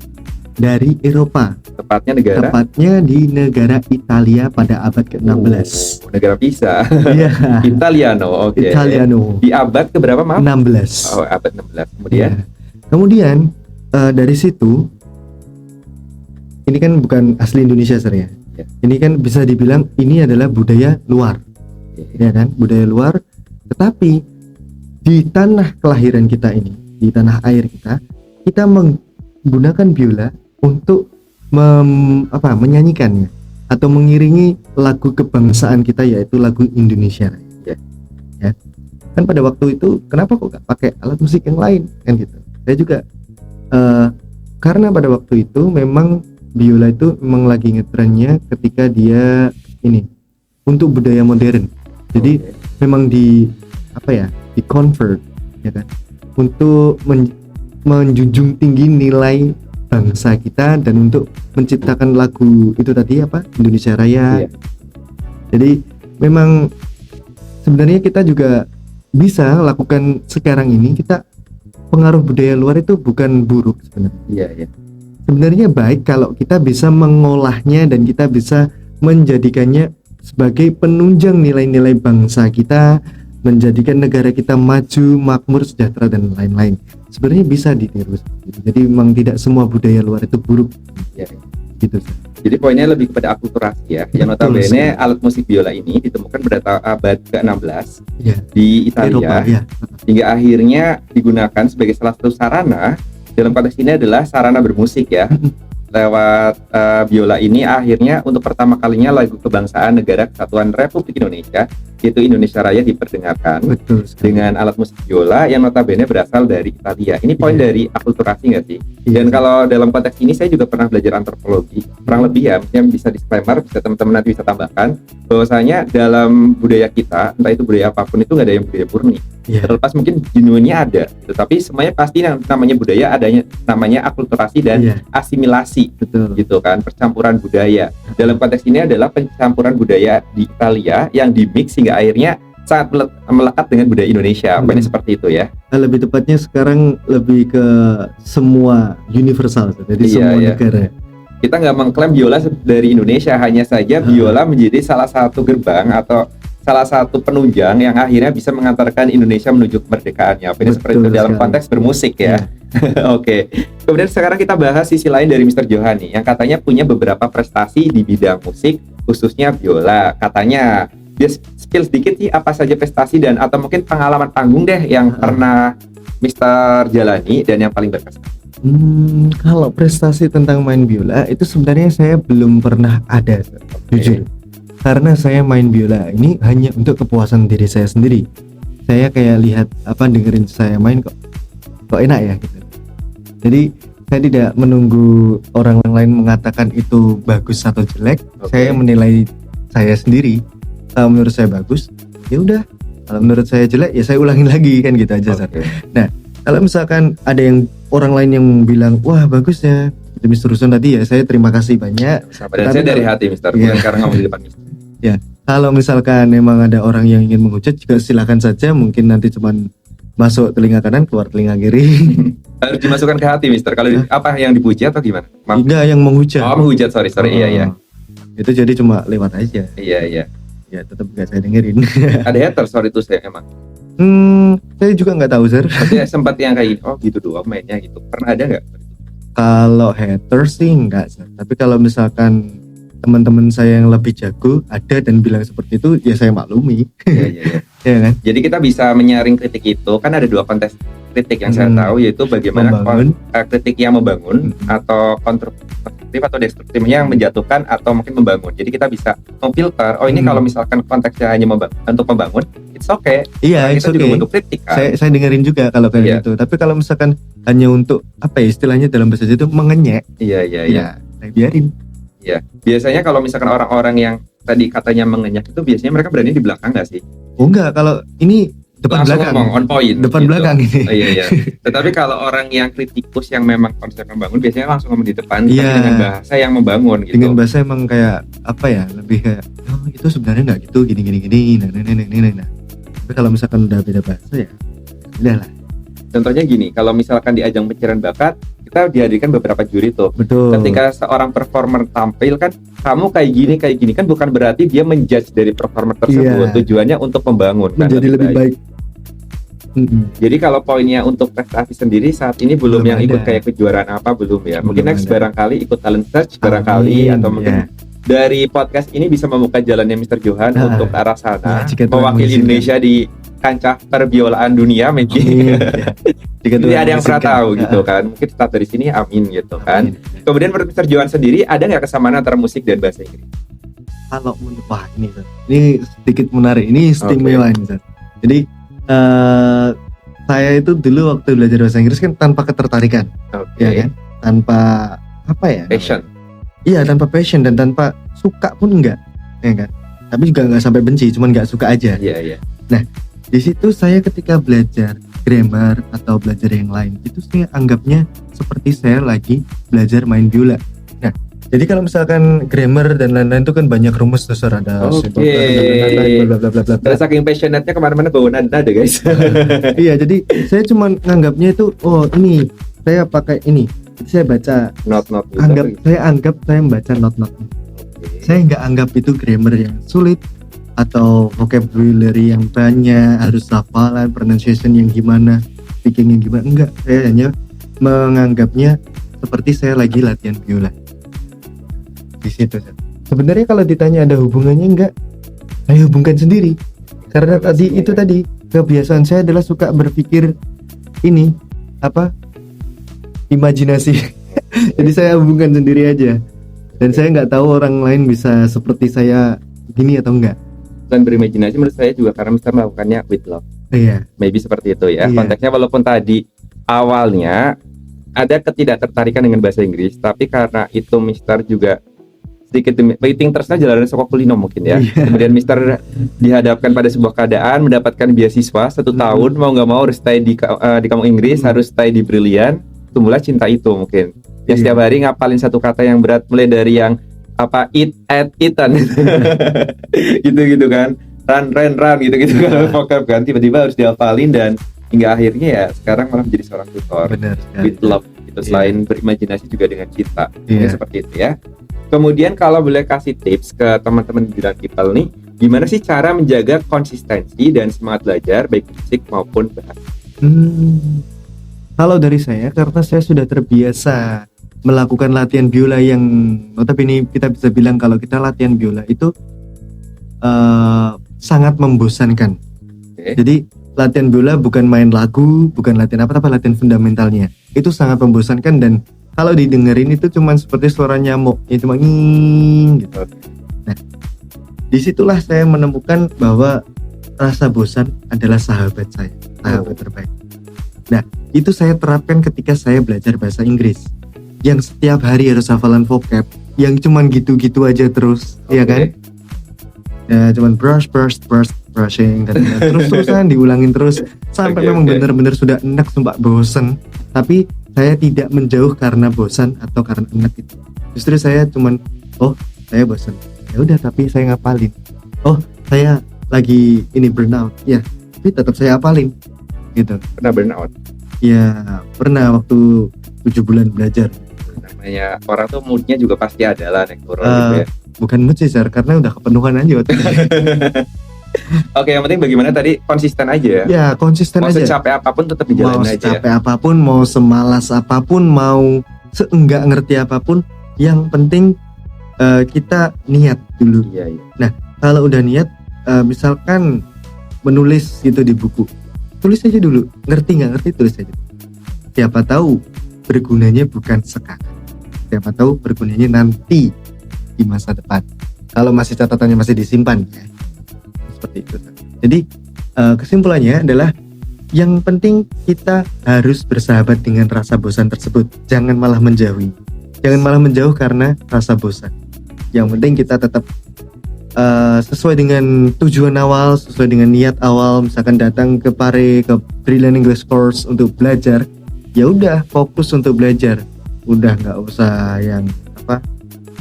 dari Eropa, Tepatnya negara? tepatnya di negara Italia pada abad ke-16. Oh, negara Pisa. Iya, Italiano, oke. Italiano Di abad keberapa, maaf? 16. Oh, abad 16. Kemudian? Iya. Kemudian dari situ, ini kan bukan asli Indonesia Sir ya. Ya. Ini kan bisa dibilang ini adalah budaya luar, Oke. ya kan? Budaya luar. Tetapi di tanah kelahiran kita ini, di tanah air kita menggunakan biola untuk menyanyikannya atau mengiringi lagu kebangsaan kita, yaitu lagu Indonesia Raya. Ya. Ya. Kan pada waktu itu kenapa kok gak pakai alat musik yang lain kan gitu. Saya juga karena pada waktu itu memang biola itu memang lagi ngetrennya ketika dia ini untuk budaya modern. Jadi Oke. memang di convert ya kan untuk menjunjung tinggi nilai bangsa kita dan untuk menciptakan lagu itu tadi Indonesia Raya. Iya. Jadi memang sebenarnya kita juga bisa lakukan sekarang ini. Kita pengaruh budaya luar itu bukan buruk sebenarnya. Iya, iya. Sebenarnya baik kalau kita bisa mengolahnya dan kita bisa menjadikannya sebagai penunjang nilai-nilai bangsa kita, menjadikan negara kita maju, makmur, sejahtera dan lain-lain. Sebenarnya bisa ditiru. Jadi memang tidak semua budaya luar itu buruk. Iya. Gitu sih. Jadi poinnya lebih kepada akulturasi ya. Yang Betul notabene sekali. alat musik biola ini ditemukan pada abad ke-16 Ya, di Italia, Eropa ya. hingga akhirnya digunakan sebagai salah satu sarana. Dalam konteks ini adalah sarana bermusik ya. Lewat biola ini akhirnya untuk pertama kalinya lagu kebangsaan Negara Kesatuan Republik Indonesia, yaitu Indonesia Raya, diperdengarkan Betul sekali. dengan alat musik biola yang notabene berasal dari Italia. Ini poin Iya. dari akulturasi nggak sih? Iya. Dan kalau dalam konteks ini saya juga pernah belajar antropologi, kurang lebih ya, yang bisa disclaimer, bisa teman-teman nanti bisa tambahkan, bahwasanya dalam budaya kita, entah itu budaya apapun, itu nggak ada yang budaya murni. Iya. Terlepas mungkin genuinnya ada, gitu. Tapi semuanya pasti yang namanya budaya adanya namanya akulturasi dan Iya, asimilasi, betul. gitu kan, percampuran budaya. Dalam konteks ini adalah pencampuran budaya di Italia yang dimix hingga akhirnya sangat melekat dengan budaya Indonesia. Pokoknya seperti itu ya. Lebih tepatnya sekarang lebih ke semua universal, jadi Iya, semua iya. negara. Kita nggak mengklaim biola dari Indonesia, hanya saja biola menjadi salah satu gerbang atau salah satu penunjang yang akhirnya bisa mengantarkan Indonesia menuju kemerdekaannya. Ini seperti itu Betul dalam sekali. konteks bermusik ya. Oke. Kemudian sekarang kita bahas sisi lain dari Mr. Johani yang katanya punya beberapa prestasi di bidang musik, khususnya biola. Katanya dia spill sedikit sih apa saja prestasi dan atau mungkin pengalaman panggung deh yang pernah Mr. jalani dan yang paling berkesan. Kalau prestasi tentang main biola itu sebenarnya saya belum pernah ada, jujur. Karena saya main biola ini hanya untuk kepuasan diri saya sendiri. Saya kayak lihat dengerin saya main kok enak ya gitu. Jadi saya tidak menunggu orang lain mengatakan itu bagus atau jelek. Oke. Saya menilai saya sendiri. Kalau menurut saya bagus, ya udah. Kalau menurut saya jelek, ya saya ulangin lagi kan gitu aja. Sar. Oke. Kalau misalkan ada yang orang lain yang bilang wah bagus ya, itu Mr. Rusun tadi ya, saya terima kasih banyak. Dan saya dari hati Mr. Iya. Bukan karena ngomong di depan Mr. Kalau misalkan memang ada orang yang ingin menghujat juga silakan saja, mungkin nanti cuman masuk telinga kanan keluar telinga kiri. Harus dimasukkan ke hati Mr. Kalau apa yang dipuji atau gimana? Maaf. Enggak yang menghujat. Oh, menghujat, sorry. Iya, iya. Itu jadi cuma lewat aja. Iya, iya. Ya tetap gak saya dengerin. Ada hater, sorry itu saya emang. Saya juga nggak tahu Sir. Tapi sempat yang kayak oh gitu doang mainnya gitu. Pernah ada nggak? Kalau haters sih enggak Sir. Tapi kalau misalkan teman-teman saya yang lebih jago ada dan bilang seperti itu, ya saya maklumi. Iya, iya, iya. Ya kan? Jadi kita bisa menyaring kritik itu kan ada dua konteks kritik yang saya tahu, yaitu bagaimana Membangun. kritik yang membangun atau konstruktif atau destruktifnya yang menjatuhkan atau mungkin membangun. Jadi kita bisa memfilter. Oh ini kalau misalkan konteksnya hanya untuk membangun, it's okay. Iya, Karena it's itu juga okay. bentuk kritik kan. Saya dengerin juga kalau kayak Iya. gitu. Tapi kalau misalkan hanya untuk istilahnya dalam bahasa Jawa itu mengenyek, Iya, iya, iya. ya saya biarin. Iya. Biasanya kalau misalkan orang-orang yang tadi katanya mengenyak itu biasanya mereka berani di belakang nggak sih? Oh enggak, kalau ini depan langsung belakang. ngomong on point. Depan gitu. belakang ini. Oh, iya. Tetapi kalau orang yang kritikus yang memang konsep membangun biasanya langsung ngomong di depan, Iya. tapi dengan bahasa yang membangun gitu. Dengan bahasa emang kayak apa ya, lebih kayak itu sebenarnya nggak gitu, gini. Nah. Tapi kalau misalkan udah beda bahasa ya udah lah. Contohnya gini, kalau misalkan di ajang pencarian bakat, kita dihadirkan beberapa juri tuh. Betul. Ketika seorang performer tampil kan, kamu kayak gini kan bukan berarti dia menjudge dari performer tersebut. Iya. Tujuannya untuk membangun kan, menjadi lebih baik. Jadi kalau poinnya untuk prestasi sendiri saat ini belum Belum yang ikut ada. kayak kejuaraan apa belum ya. Mungkin Belum next ada. barangkali ikut talent search barangkali, Amin, atau mungkin ya. dari podcast ini bisa membuka jalannya Mr. Johan Nah, untuk ke arah sana, ya, jika Tuhan mewakili mengizinkan. Indonesia di kancah perbiolaan dunia mungkin. Amin. Jika Jadi Tuhan ada yang pernah mengizinkan. tahu gitu kan. Mungkin start dari sini amin gitu kan. Amin. Kemudian menurut Mr. Johan sendiri ada nggak kesamaan antara musik dan bahasa Inggris? Kalau wah ini Zat. Ini sedikit menarik, ini istimewa ini Zat. Jadi saya itu dulu waktu belajar bahasa Inggris kan tanpa ketertarikan, Oke. ya kan, tanpa apa ya, Passion. iya tanpa passion dan tanpa suka pun enggak, ya kan, tapi juga nggak sampai benci, cuman nggak suka aja. Iya, iya. Di situ saya ketika belajar grammar atau belajar yang lain itu saya anggapnya seperti saya lagi belajar main biola. Nah, jadi kalau misalkan grammar dan lain-lain itu kan banyak rumus dasar, ada Oke. bla bla bla bla bla. Karena saking passionate-nya kemana-mana bawa nada guys. Iya, jadi saya cuma nganggapnya itu, oh ini saya pakai ini, saya baca, Not gitu. saya anggap saya membaca not. Oke. Saya nggak anggap itu grammar yang sulit atau vocabulary yang banyak, harus hafalan, pronunciation yang gimana, speaking yang gimana. Enggak, saya hanya menganggapnya seperti saya lagi latihan biola. Di situ. Sebenarnya kalau ditanya ada hubungannya enggak, saya hubungkan sendiri. Karena tadi itu tadi kebiasaan saya adalah suka berpikir ini apa? Imajinasi. Jadi saya hubungkan sendiri aja. Dan saya nggak tahu orang lain bisa seperti saya gini atau enggak. Dan berimajinasi menurut saya juga karena Mister melakukannya with love. Iya. Maybe seperti itu ya. Iya. Konteksnya walaupun tadi awalnya ada ketidaktertarikan dengan bahasa Inggris, tapi karena itu Mister juga sedikit waiting terusnya jalan sekolah kulino mungkin ya. Iya. Kemudian Mister dihadapkan pada sebuah keadaan mendapatkan beasiswa 1 tahun, mau nggak mau harus stay di kampung Inggris, harus stay di Brilian. Tumbuhlah cinta itu mungkin. Ya Iya. setiap hari ngapalin satu kata yang berat, mulai dari yang apa eaten gitu kan, run gitu kalau vocab kan tiba-tiba harus dihafalin, dan hingga akhirnya ya sekarang malah menjadi seorang tutor Benar sekali. with love itu. Selain berimajinasi juga dengan cinta. Iya. Mungkin seperti itu ya. Kemudian kalau boleh kasih tips ke teman-teman di bidang people nih, gimana sih cara menjaga konsistensi dan semangat belajar baik musik maupun bahasa? Kalau dari saya, karena saya sudah terbiasa melakukan latihan biola yang notabene kita bisa bilang kalau kita latihan biola itu sangat membosankan. Oke. Jadi latihan biola bukan main lagu, bukan latihan apa, tapi latihan fundamentalnya. Itu sangat membosankan, dan kalau didengerin itu cuman seperti suara nyamuk, ya cuma nging gitu. Nah, disitulah saya menemukan bahwa rasa bosan adalah sahabat saya, sahabat terbaik. Nah, itu saya terapkan ketika saya belajar bahasa Inggris. Yang setiap hari harus hafalan vocab, yang cuman gitu-gitu aja terus, ya kan? Ya cuman brushing dan terus-terusan diulangin terus sampai Oke, memang oke. benar-benar sudah enak, sumpah bosen. Tapi saya tidak menjauh karena bosan atau karena enak itu. Justru saya cuman, oh saya bosan, ya udah tapi saya ngapalin. Oh saya lagi ini burnout, ya tapi tetap saya hafalin gitu. Pernah burnout? Ya pernah waktu 7 bulan belajar. Namanya orang tuh moodnya juga pasti ada lah naik turun gitu ya. Bukan mood sih Zar, karena udah kepenuhan aja otaknya. Oke, yang penting bagaimana tadi konsisten aja ya. Ya konsisten Mau aja. secapek apapun tetap Mau dijalanin aja ya. secapek apapun, mau semalas apapun, mau seenggak ngerti apapun, yang penting kita niat dulu. Iya. Kalau udah niat, misalkan menulis gitu di buku, tulis aja dulu. Ngerti nggak ngerti tulis aja. Siapa tahu bergunanya bukan sekarang, siapa tahu bergunanya nanti di masa depan. Kalau masih catatannya masih disimpan ya. Seperti itu. Jadi kesimpulannya adalah yang penting kita harus bersahabat dengan rasa bosan tersebut. Jangan malah menjauhi. Jangan malah menjauh karena rasa bosan. Yang penting kita tetap sesuai dengan tujuan awal, sesuai dengan niat awal, misalkan datang ke Pare, ke Brilliant English Course untuk belajar, ya udah fokus untuk belajar, udah nggak usah yang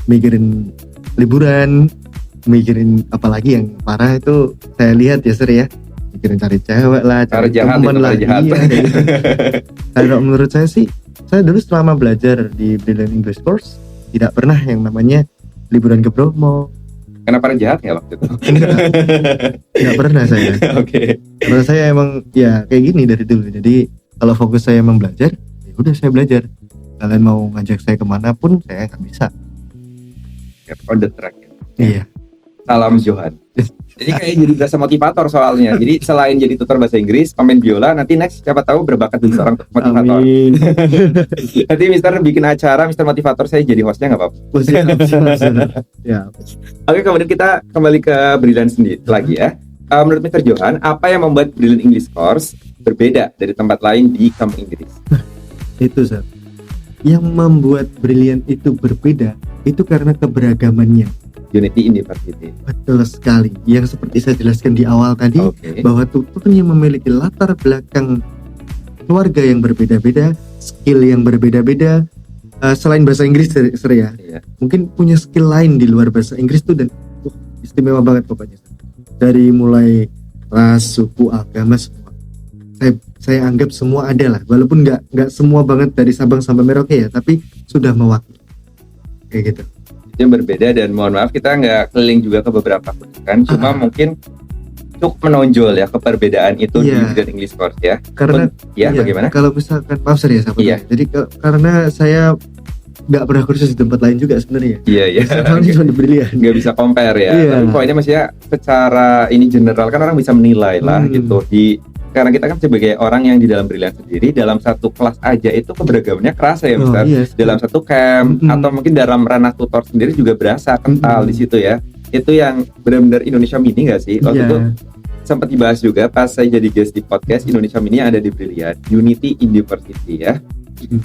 mikirin liburan, mikirin apalagi yang parah itu saya lihat ya ya, mikirin cari cewek lah, cari teman lah, iya, gitu. Kalau menurut saya sih, saya dulu selama belajar di Brilliant English Course tidak pernah yang namanya liburan ke Bromo. Kenapa jahat ya waktu itu? Nggak pernah saya. Oke. Karena saya emang ya kayak gini dari dulu. Jadi kalau fokus saya emang belajar, ya udah saya belajar. Kalian mau ngajak saya kemana pun saya nggak bisa. On the track ya. Iya. Salam Johan. Jadi kayak jadi berasa motivator soalnya. Jadi selain jadi tutor bahasa Inggris, pemain biola, nanti next siapa tahu berbakat jadi seorang motivator. Amin. Nanti Mister bikin acara, Mister Motivator, saya jadi hostnya nggak apa-apa. Ya. Oke, kemudian kita kembali ke Brilliant sendiri lagi ya. Menurut Mister Johan, apa yang membuat Brilliant English Course berbeda dari tempat lain di kampung Inggris? Itu Sir. Yang membuat Brilliant itu berbeda itu karena keberagamannya. Unity University. Betul sekali. Yang seperti saya jelaskan di awal tadi, bahwa tutornya memiliki latar belakang keluarga yang berbeda-beda, skill yang berbeda-beda. Selain bahasa Inggris, Sir ya. Iya. Mungkin punya skill lain di luar bahasa Inggris tuh dan istimewa banget pokoknya. Dari mulai ras, suku, agama semua. Saya anggap semua ada lah. Walaupun nggak semua banget dari Sabang sampai Merauke ya, tapi sudah mewakili. Kayak gitu. Yang berbeda, dan mohon maaf kita nggak keliling juga ke beberapa kan, cuma mungkin cukup menonjol ya keperbedaan itu di Brilliant English Course ya. Karena bagaimana? Kalau misalkan maaf Sir ya, jadi karena saya nggak pernah kursus di tempat lain juga sebenarnya. Iya. Cuma Brilliant. Nggak bisa compare ya. Tapi poinnya maksudnya secara ini general kan orang bisa menilai lah gitu karena kita kan sebagai orang yang di dalam Brilliant sendiri, dalam satu kelas aja itu keberagamannya kerasa ya Mister. Dalam satu camp atau mungkin dalam ranah tutor sendiri juga berasa kental di situ ya. Itu yang benar-benar Indonesia Mini nggak sih? Waktu itu sempat dibahas juga pas saya jadi guest di podcast Indonesia Mini yang ada di Brilliant Unity University ya.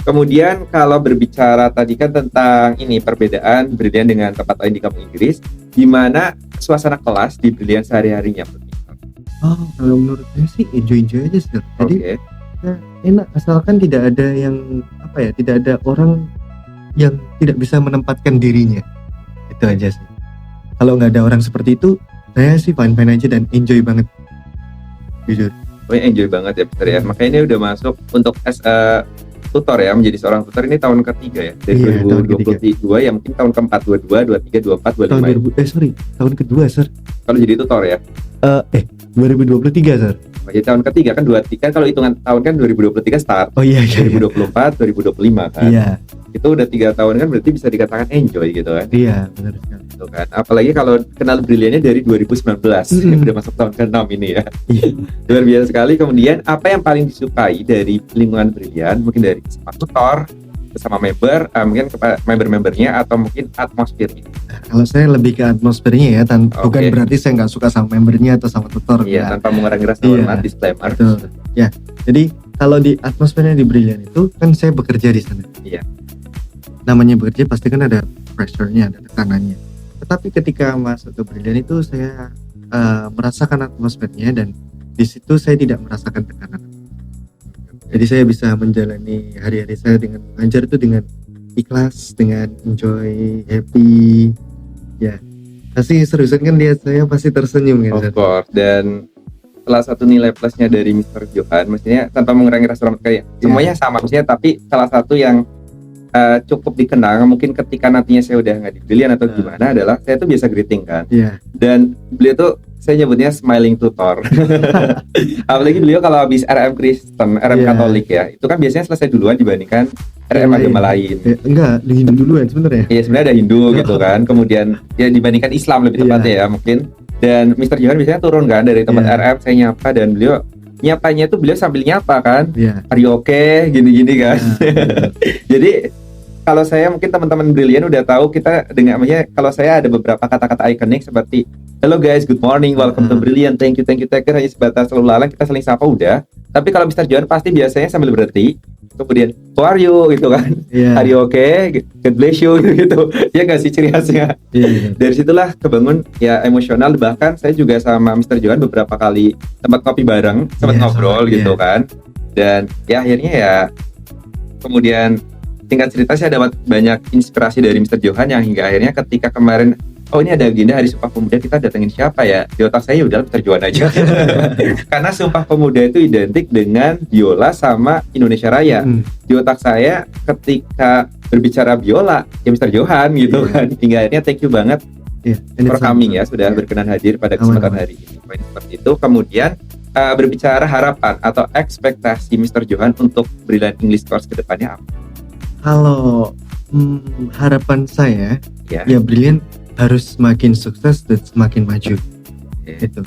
Kemudian kalau berbicara tadi kan tentang ini perbedaan Brilliant dengan tempat lain di kampung Inggris, gimana suasana kelas di Brilliant sehari-harinya? Kalau menurut saya sih enjoy aja sih. Jadi enak asalkan tidak ada yang tidak ada orang yang tidak bisa menempatkan dirinya. Itu aja sih. Kalau nggak ada orang seperti itu, saya sih fine aja dan enjoy banget. Jujur. Enjoy banget ya Peter ya. Makanya ini udah masuk untuk tutor ya, menjadi seorang tutor ini tahun ketiga ya, dari 2022 ya, mungkin tahun keempat, 22, 23, 24, 25. Tahun kedua Sir. Kalau jadi tutor ya? 2023 Sir. Jadi tahun ketiga kan 23, kan kalau hitungan tahun kan 2023 start. 2024, 2025 kan. Iya. Itu udah 3 tahun kan, berarti bisa dikatakan enjoy gitu kan. Iya, benar sekali. Gitu kan. Apalagi kalau kenal Brilliantnya dari 2019. Udah masuk tahun ke-6 ini ya. Luar biasa sekali. Kemudian apa yang paling disukai dari lingkungan Brilliant? Mungkin dari sama tutor, bersama member, mungkin member-membernya, atau mungkin atmosfernya. Kalau saya lebih ke atmosfernya ya, bukan berarti saya nggak suka sama membernya atau sama tutor. Iya, tanpa mengurangi rasa hormat, disclaimer. Betul. Ya, jadi kalau di atmosfernya di Brilliant itu kan saya bekerja di sana. Iya. Namanya bekerja pasti kan ada pressure-nya, ada tekanannya. Tetapi ketika masuk ke Brilliant itu saya merasakan atmosfernya, dan di situ saya tidak merasakan tekanan. Jadi saya bisa menjalani hari-hari saya dengan mengajar itu dengan ikhlas, dengan enjoy, happy. Ya, pasti seriusan kan lihat saya pasti tersenyum kan. Of course. Dan salah satu nilai plusnya dari Mr. Johan, maksudnya tanpa mengurangi rasa hormat kayak semuanya sama maksudnya, tapi salah satu yang cukup dikenang mungkin ketika nantinya saya udah nggak di Brilliant atau gimana adalah saya tuh biasa greeting kan. Dan beliau tuh saya nyebutnya smiling tutor. Apalagi beliau kalau habis RM Kristen, RM Katolik ya, itu kan biasanya selesai duluan dibandingkan RM agama lain. Enggak, di Hindu duluan sebenarnya. Iya, sebenarnya ada Hindu gitu kan. Kemudian ya dibandingkan Islam lebih tepatnya ya mungkin. Dan Mr. Johan biasanya turun kan dari tempat RM, saya nyapa, dan beliau nyapanya tuh beliau sambil nyapa kan. Are you okay? Gini-gini kan. Jadi kalau saya mungkin teman-teman Brilliant udah tahu kita dengannya, kalau saya ada beberapa kata-kata ikonik seperti hello guys, good morning, welcome to Brilliant, thank you, take care, hanya sebatas lalu lalang kita saling sapa udah. Tapi kalau Mister Johan pasti biasanya sambil berhenti, kemudian how are you gitu kan, Iya. are you okay, God bless you gitu. Ya nggak sih ciri khasnya. Iya. Dari situlah kebangun ya emosional. Bahkan saya juga sama Mister Johan beberapa kali tempat kopi bareng, sempat Iya, ngobrol sama, gitu iya. kan. Dan ya akhirnya ya kemudian tingkat cerita saya dapat banyak inspirasi dari Mister Johan yang hingga akhirnya ketika kemarin ini ada agenda Hari Sumpah Pemuda, kita datengin siapa ya? Di otak saya udah Mister Johan aja. Karena Sumpah Pemuda itu identik dengan biola sama Indonesia Raya. Di otak saya ketika berbicara biola ya Mister Johan gitu kan. Hingga akhirnya thank you banget for coming ya, sudah berkenan hadir pada kesempatan hari ini. Poin seperti itu. Kemudian berbicara harapan atau ekspektasi Mister Johan untuk Brilliant English Course ke depannya apa? Kalau harapan saya Ya. ya Brilliant harus semakin sukses dan semakin maju. Gitu.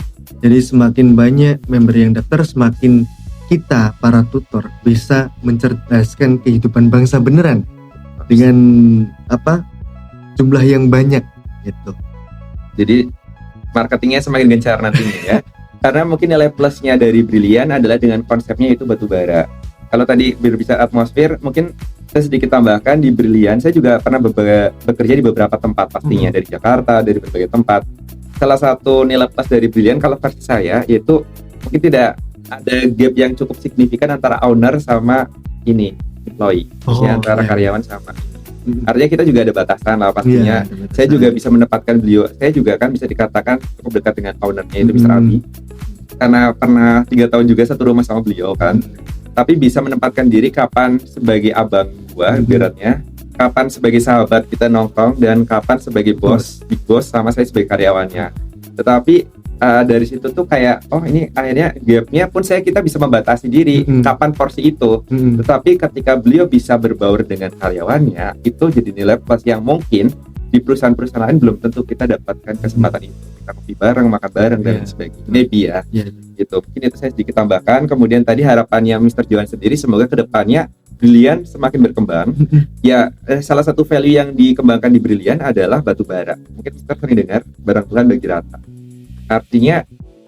Jadi semakin banyak member yang daftar, semakin kita para tutor bisa mencerdaskan kehidupan bangsa beneran dengan jumlah yang banyak gitu. Jadi marketingnya semakin gencar nantinya ya. Karena mungkin nilai plusnya dari Brilliant adalah dengan konsepnya itu batu bara. Kalau tadi berbicara atmosfer, mungkin saya sedikit tambahkan di Brilliant. Saya juga pernah bekerja di beberapa tempat pastinya, dari Jakarta, dari berbagai tempat. Salah satu nilai plus dari Brilliant kalau versi saya yaitu mungkin tidak ada gap yang cukup signifikan antara owner sama employee, maksudnya antara karyawan sama. Artinya kita juga ada batasan lah pastinya. Saya juga bisa menempatkan beliau. Saya juga kan bisa dikatakan cukup dekat dengan ownernya itu Mr. Abi. Karena pernah 3 tahun juga satu rumah sama beliau kan. Tapi bisa menempatkan diri kapan sebagai abang gua ibaratnya, kapan sebagai sahabat kita nongkrong, dan kapan sebagai bos, big boss sama saya sebagai karyawannya. Tetapi dari situ tuh kayak ini akhirnya gapnya pun kita bisa membatasi diri kapan porsi itu. Tetapi ketika beliau bisa berbaur dengan karyawannya, itu jadi nilai plus yang mungkin di perusahaan-perusahaan lain belum tentu kita dapatkan kesempatan itu. Kita kopi bareng, makan bareng dan sebagainya. Maybe ya. Gitu. Mungkin itu saya sedikit tambahkan. Kemudian tadi harapannya Mr. Johan sendiri semoga kedepannya Brilliant semakin berkembang. Ya, salah satu value yang dikembangkan di Brilliant adalah batu bara. Mungkin Mr. sering dengar barang Tuhan bagi rata. Artinya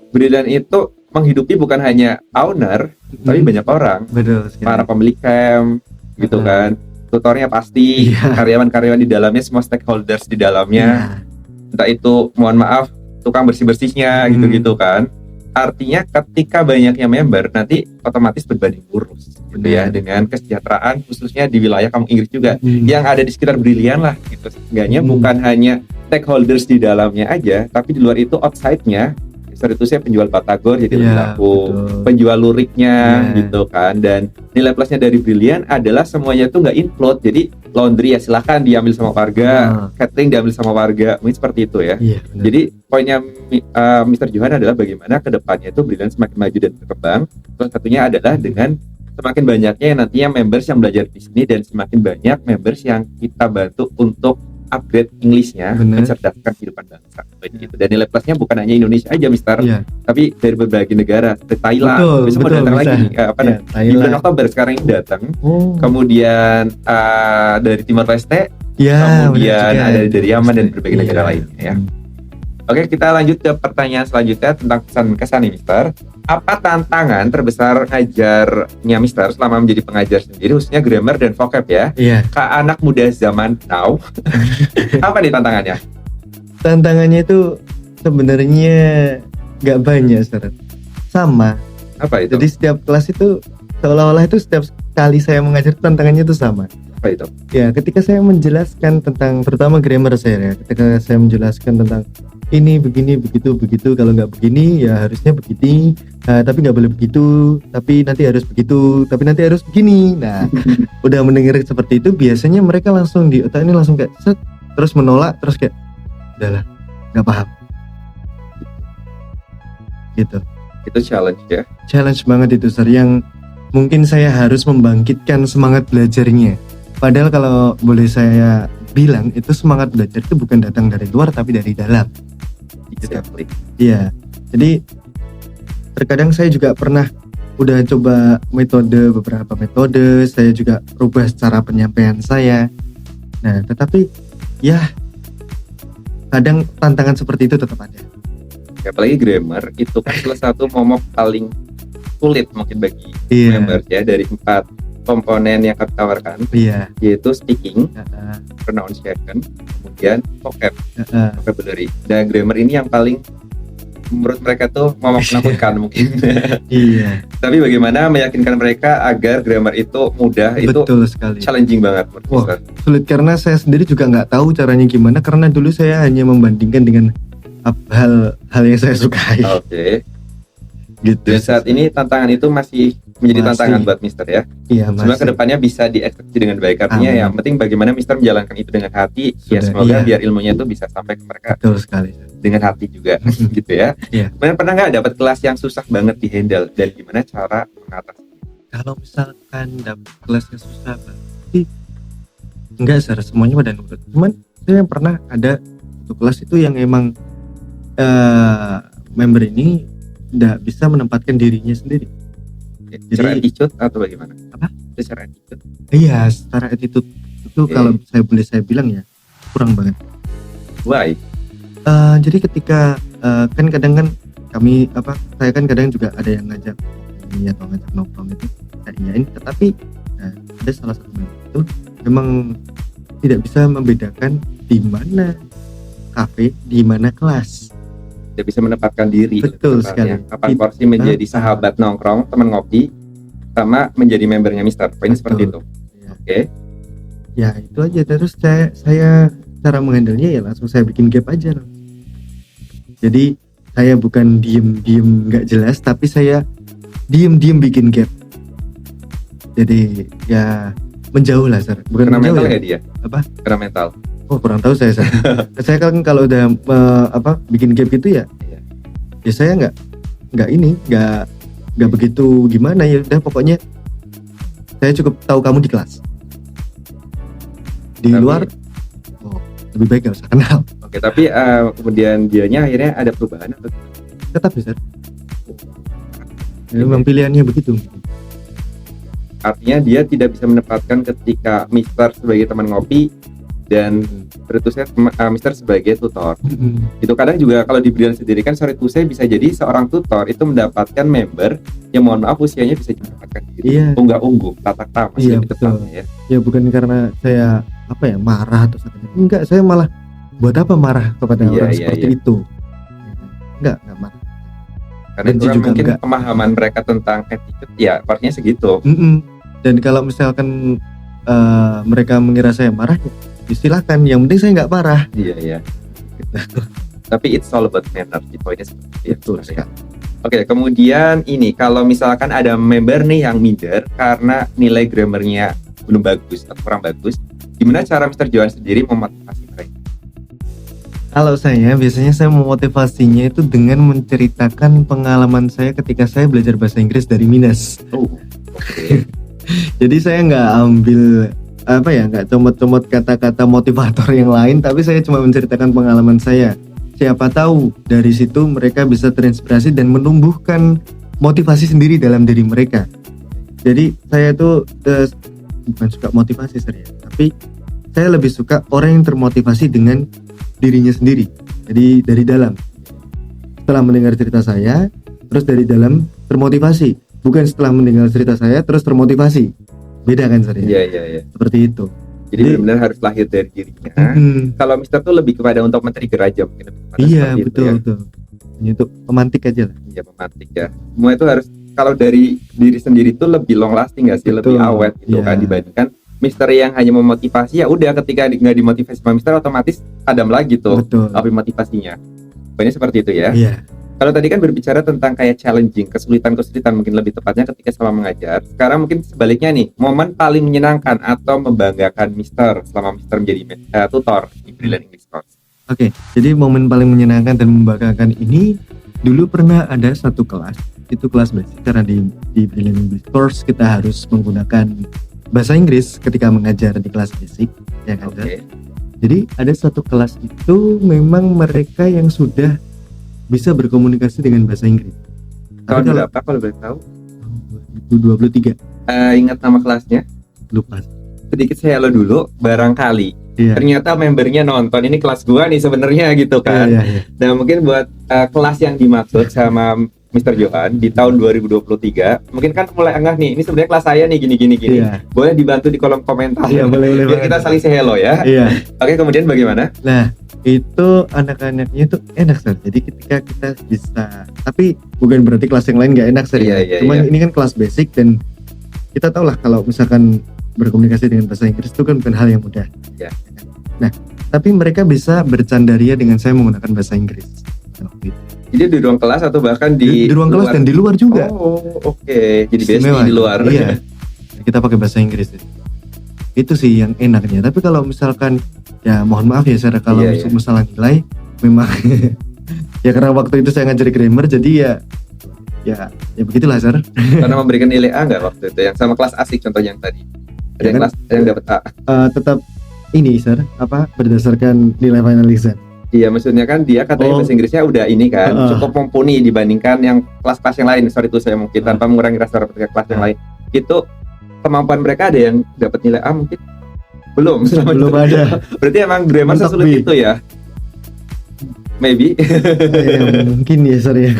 Brilliant itu menghidupi bukan hanya owner, tapi banyak orang. Betul sekali. Para pemilik camp, gitu kan. Tutornya pasti, karyawan-karyawan di dalamnya, semua stakeholders di dalamnya. Entah itu, mohon maaf, tukang bersih-bersihnya, gitu-gitu kan. Artinya ketika banyaknya member, nanti otomatis berbanding lurus gitu ya, dengan kesejahteraan khususnya di wilayah kampung Inggris juga, yang ada di sekitar Brilliant lah gitu. Sehingga bukan hanya stakeholders di dalamnya aja, tapi di luar itu outside-nya. Misalnya itu saya penjual batagor jadi lebih laku, penjual luriknya gitu kan. Dan nilai plusnya dari Brilliant adalah semuanya itu nggak infloat. Jadi laundry ya silahkan diambil sama warga, catering diambil sama warga, mungkin seperti itu ya. Jadi poinnya Mr. Johan adalah bagaimana kedepannya itu Brilliant semakin maju dan berkembang. Salah satunya adalah dengan semakin banyaknya nantinya members yang belajar di sini, dan semakin banyak members yang kita bantu untuk upgrade Englishnya, mencerdaskan kehidupan bangsa. Gitu. Dan nilai plusnya bukan hanya Indonesia aja, Mister, tapi dari berbagai negara, seperti Thailand. Besok mau datang lagi nih, di bulan Oktober sekarang ini datang. Kemudian dari Timor Leste, kemudian ada dari Yaman dan berbagai negara lainnya ya. Oke, kita lanjut ke pertanyaan selanjutnya tentang kesan-kesan nih, Mister. Apa tantangan terbesar ngajarnya Mister selama menjadi pengajar sendiri, khususnya grammar dan vocab ya? Ke anak muda zaman now. Apa nih tantangannya? Tantangannya itu sebenarnya nggak banyak, Mister. Sama. Apa itu? Jadi setiap kelas itu seolah-olah itu setiap kali saya mengajar tantangannya itu sama. Apa itu? Ya, ketika saya menjelaskan tentang terutama grammar saya ya, ketika saya menjelaskan tentang ini begini begitu, kalau nggak begini ya harusnya begini, tapi nggak boleh begitu, tapi nanti harus begitu, tapi nanti harus begini. Nah, udah mendengar seperti itu biasanya mereka langsung di otak ini langsung kayak set, terus menolak, terus kayak udahlah nggak paham gitu. Itu challenge ya? Challenge banget itu, Sir, yang mungkin saya harus membangkitkan semangat belajarnya. Padahal kalau boleh saya bilang, itu semangat belajar itu bukan datang dari luar tapi dari dalam. Exactly. Iya. Jadi terkadang saya juga pernah udah coba beberapa metode, saya juga rubah cara penyampaian saya. Nah, tetapi ya kadang tantangan seperti itu tetap ada. Apalagi grammar itu kan salah satu momok paling sulit mungkin bagi Iya. members ya, dari 4 komponen yang kami tawarkan, Iya. yaitu speaking, Heeh. pronunciation, kemudian Heeh. vocabulary. Dan grammar ini yang paling menurut mereka tuh menakutkan mungkin. Iya. Tapi bagaimana meyakinkan mereka agar grammar itu mudah, itu Betul sekali. challenging banget menurut Wah. Mister. Sulit karena saya sendiri juga nggak tahu caranya gimana, karena dulu saya hanya membandingkan dengan hal yang saya sukai. Oke. Gitu. Dan saat ini tantangan itu masih menjadi Masih. tantangan buat Mister ya. Iya, Semoga masih. kedepannya bisa dieksekusi dengan baik. Artinya Amin. yang penting bagaimana Mister menjalankan itu dengan hati. Ya Sudah, semoga iya. biar ilmunya itu bisa sampai ke mereka Betul sekali. dengan hati juga, gitu ya. Iya. Kemudian pernah nggak dapat kelas yang susah banget di handle dan gimana cara mengatasi? Kalau misalkan dapat kelasnya susah berarti enggak, sir, semuanya pada nurut. Cuman saya pernah ada satu kelas itu yang emang member ini tidak bisa menempatkan dirinya sendiri. Secara Jadi- attitude atau bagaimana? Apa? Secara attitude. Iya, secara attitude itu Oke. kalau saya bilang ya kurang banget. Why? Jadi ketika kan kadang kan saya kan kadang juga ada yang ngajak ini atau ngajak nongkrong itu saya iyain, tetapi ada salah satu member itu memang tidak bisa membedakan di mana kafe, di mana kelas. Tidak bisa menempatkan diri. Betul tempatnya. sekali. Kapan porsi menjadi Ah. sahabat nongkrong, teman ngopi, sama menjadi membernya Mister. Poinnya seperti itu. Ya. Oke. Ya itu aja. Terus saya cara menghandle-nya ya langsung saya bikin gap aja langsung. Jadi saya bukan diem nggak jelas, tapi saya diem bikin gap. Jadi ya menjauh lah, sir. Bukan Karena menjauh mental ya. nggak dia? Apa? Karena mental. Oh, kurang tahu saya. Saya kan kalau udah bikin gap gitu ya, Iya. ya saya nggak begitu gimana ya. Udah pokoknya saya cukup tahu kamu di kelas. Di Tapi- luar, oh, lebih baik nggak usah kenal. Oke, tapi kemudian dianya akhirnya ada perubahan atau Tetap bisa. Ya, memang pilihannya begitu. artinya dia tidak bisa menempatkan ketika Mister sebagai teman ngopi dan bertusnya Mister sebagai tutor. Itu kadang juga kalau di Brilliant sendiri kan sorry to say bisa jadi seorang tutor itu mendapatkan member yang mohon maaf usianya bisa mendapatkan diri Iya. unggah-ungguh, tatak tamak Iya, lebih betul. tepatnya ya. Ya bukan karena saya marah atau sakit. Enggak, saya malah buat apa marah kepada Iya, orang iya, seperti iya. itu. Enggak marah. Karena Dan itu kan juga mungkin enggak. pemahaman mereka tentang attitude ya partinya segitu. Dan kalau misalkan mereka mengira saya marah, ya silakan. Yang penting saya nggak marah. Iya iya. Tapi it's all about manner di poinnya seperti itu. ya, Betul sebenarnya. Oke, kemudian ini kalau misalkan ada member nih yang minder karena nilai grammarnya belum bagus atau kurang bagus, gimana cara Mr. Johan sendiri memotivasi mereka? Kalau saya biasanya saya memotivasinya itu dengan menceritakan pengalaman saya ketika saya belajar bahasa Inggris dari minus. Oh, oke. Jadi saya nggak ambil nggak comot-comot kata-kata motivator yang lain, tapi saya cuma menceritakan pengalaman saya. Siapa tahu dari situ mereka bisa terinspirasi dan menumbuhkan motivasi sendiri dalam diri mereka. Jadi saya tuh bukan suka motivasi serius, tapi saya lebih suka orang yang termotivasi dengan dirinya sendiri. Jadi dari dalam. Setelah mendengar cerita saya, terus dari dalam termotivasi. Bukan setelah mendengar cerita saya terus termotivasi. Beda kan serius? Iya iya iya. Seperti itu. Jadi benar-benar harus lahir dari dirinya. Kalau Mister tuh lebih kepada untuk men-trigger aja mungkin. Iya, Seperti itu betul ya. betul. Ini untuk pemantik aja lah. Iya, memantik ya. Semua itu harus kalau dari diri sendiri tuh lebih long lasting nggak sih, lebih Betul, awet gitu iya. kan dibandingkan Mister yang hanya memotivasi ya udah ketika nggak dimotivasi sama Mister otomatis padam lagi tuh Betul. api motivasinya. Pokoknya seperti itu ya. Iya. Kalau tadi kan berbicara tentang kayak challenging, kesulitan mungkin lebih tepatnya ketika selama mengajar. Sekarang mungkin sebaliknya nih, momen paling menyenangkan atau membanggakan Mister selama Mister menjadi tutor di Brilliant English Course. Oke, jadi momen paling menyenangkan dan membanggakan ini dulu pernah ada satu kelas, itu kelas basic, karena di Brilliant English Course kita harus menggunakan bahasa Inggris ketika mengajar di kelas basic, ya kan? Oke. Jadi ada satu kelas itu memang mereka yang sudah bisa berkomunikasi dengan bahasa Inggris. Tahun Tapi berapa kalau boleh tahu? 2023 Ingat nama kelasnya? lupa. Sedikit saya lo dulu, barangkali Iya. ternyata membernya nonton ini kelas gua nih sebenarnya gitu kan. Iya. Dan mungkin buat kelas yang dimaksud sama Mr. Johan di tahun 2023. Mungkin kan mulai enggak nih, ini sebenarnya kelas saya nih gini. Iya. Boleh dibantu di kolom komentar. Iya, boleh Biar kita saling say hello ya. Iya. Oke, kemudian bagaimana? Nah, itu anak-anaknya tuh enak Sir. Jadi ketika kita bisa, tapi bukan berarti kelas yang lain nggak enak Sir. Iya. Cuman ini kan kelas basic dan kita tahu lah kalau misalkan berkomunikasi dengan bahasa Inggris itu kan bukan hal yang mudah. Iya. Nah, tapi mereka bisa bercandaria dengan saya menggunakan bahasa Inggris. Jadi di ruang kelas atau bahkan di ruang kelas dan di luar juga. Oh, oke. Jadi bestie Istimewa. di luar. Iya. Kita pakai bahasa Inggris. Itu sih yang enaknya. Tapi kalau misalkan ya mohon maaf ya Sarah, kalau Iya. masalah nilai memang ya karena waktu itu saya ngajari grammar jadi ya begitulah Sar. Karena memberikan nilai A nggak waktu itu yang sama kelas asik contohnya yang tadi. Ada Ya yang kan? kelas yang dapat A. Tetap ini Sar, berdasarkan nilai final exam. Iya, maksudnya kan dia katanya bahasa Inggrisnya udah ini kan cukup mumpuni dibandingkan yang kelas-kelas yang lain. Sorry itu saya mungkin tanpa mengurangi rasa hormat ke kelas yang lain. Itu kemampuan mereka ada yang dapat nilai A mungkin belum ada. Berarti emang grammar Mentok sesulit B. itu ya. Maybe. Ya, mungkin ya Sar ya.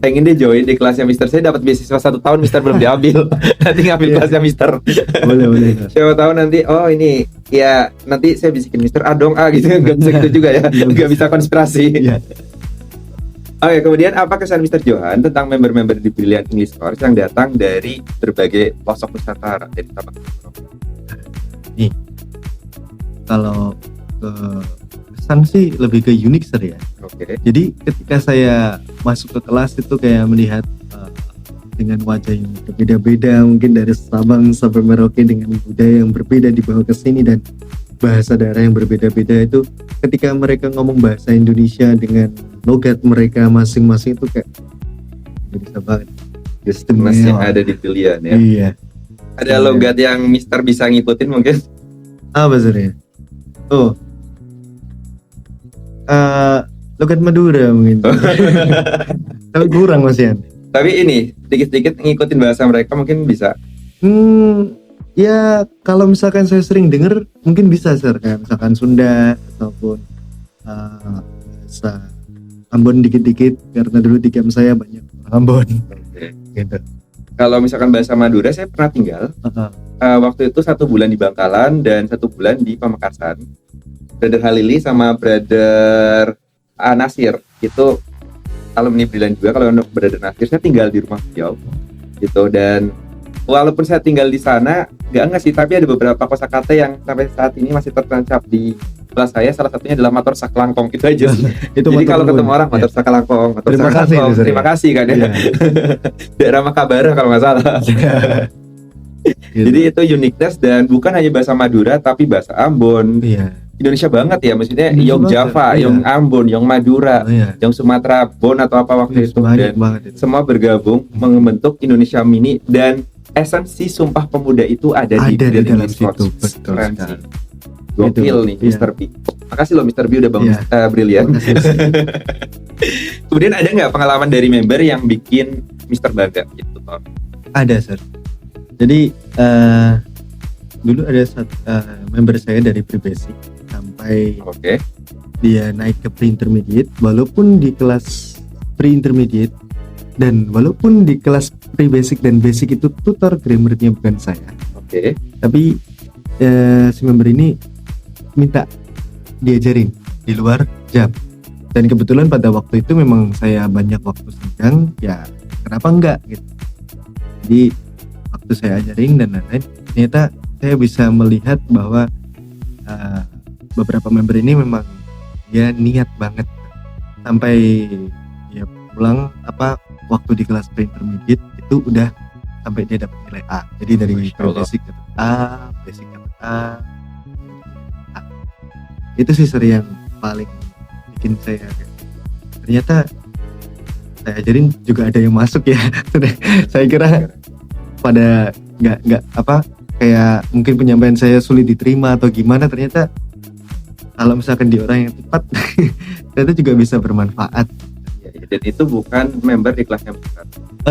Pengen deh join di kelasnya Mister. Saya dapat beasiswa 1 tahun, Mister belum diambil. Nanti ngambil kelasnya Mister. boleh. Siapa tahu nanti ini ya nanti saya bisikin Mister A dong gitu. Gak bisa gitu juga ya. Gak bisa konspirasi. Iya. Oke, kemudian apa kesan Mister Johan tentang member-member di Brilliant English Course yang datang dari berbagai pelosok Nusantara? Jadi Kalau kesan sih lebih ke unik Sar ya. Oke. Jadi ketika saya masuk ke kelas itu kayak melihat dengan wajah yang berbeda-beda, mungkin dari Sabang sampai Merauke dengan budaya yang berbeda dibawa ke sini dan bahasa daerah yang berbeda-beda itu ketika mereka ngomong bahasa Indonesia dengan logat mereka masing-masing itu kayak bisa banget. Mas yang ada di Brilliant ya. Iya. Ada logat yang Mister bisa ngikutin mungkin? Apa sebenarnya? Logat Madura mungkin. Tapi kurang Mas Yan. Tapi ini dikit-dikit ngikutin bahasa mereka mungkin bisa. Ya kalau misalkan saya sering denger mungkin bisa Sir, kayak misalkan Sunda ataupun bahasa Ambon dikit-dikit karena dulu di camp saya banyak Ambon. Oke. Gitu. Kalau misalkan bahasa Madura saya pernah tinggal. Waktu itu 1 bulan di Bangkalan dan 1 bulan di Pamekasan. Brother Halili sama Brother Nasir itu alumni Brilliant juga. Kalau untuk Brother Nasir saya tinggal di rumah beliau gitu, dan walaupun saya tinggal di sana enggak sih, tapi ada beberapa kosakata yang sampai saat ini masih tertancap di kelas saya. Salah satunya adalah motor saklangkong, itu aja sih. Itu Jadi kalau nuwun. ketemu orang motor saklangkong, motor Terima kasih, saklangkong, Sir, terima ya. kasih kan ya. Iya. Daerah Makabara kalau nggak salah. Gitu. Jadi itu uniqueness dan bukan hanya bahasa Madura tapi bahasa Ambon. Iya. Indonesia banget ya, maksudnya Indonesia Yong banget, Java, iya. Yong Ambon, Yong Madura, Iya. Yong Sumatera, Bon atau apa waktu itu, Banyak dan banget itu. semua bergabung membentuk Indonesia Mini, dan esensi Sumpah Pemuda itu ada di Ada di dalam English situ, Course. betul Keren sekali. sih. Gokil Itu, nih iya. Mr. B. Makasih loh Mr. B udah bangun Iya. Brilliant. Makasih. Kemudian ada nggak pengalaman dari member yang bikin Mr. bangga gitu? Ada Sir. Jadi dulu ada member saya dari pre-basic sampai Oke. dia naik ke pre-intermediate, walaupun di kelas pre-intermediate dan walaupun di kelas pre-basic dan basic itu tutor grammarnya bukan saya, Oke. tapi si member ini minta diajarin di luar jam, dan kebetulan pada waktu itu memang saya banyak waktu senggang, ya kenapa enggak gitu. Jadi waktu saya ajarin dan lain-lain, ternyata saya bisa melihat bahwa beberapa member ini memang dia niat banget sampai ya pulang waktu di kelas pre-intermediate itu udah sampai dia dapat nilai A. Jadi dari Masya Allah. basic dapat A, basic dapat A. Itu sih Sir yang paling bikin saya ternyata saya ajarin juga ada yang masuk ya. Saya kira pada nggak kayak mungkin penyampaian saya sulit diterima atau gimana, ternyata kalau misalkan di orang yang tepat ternyata juga bisa bermanfaat. Ya, dan itu bukan member di kelasnya bukan.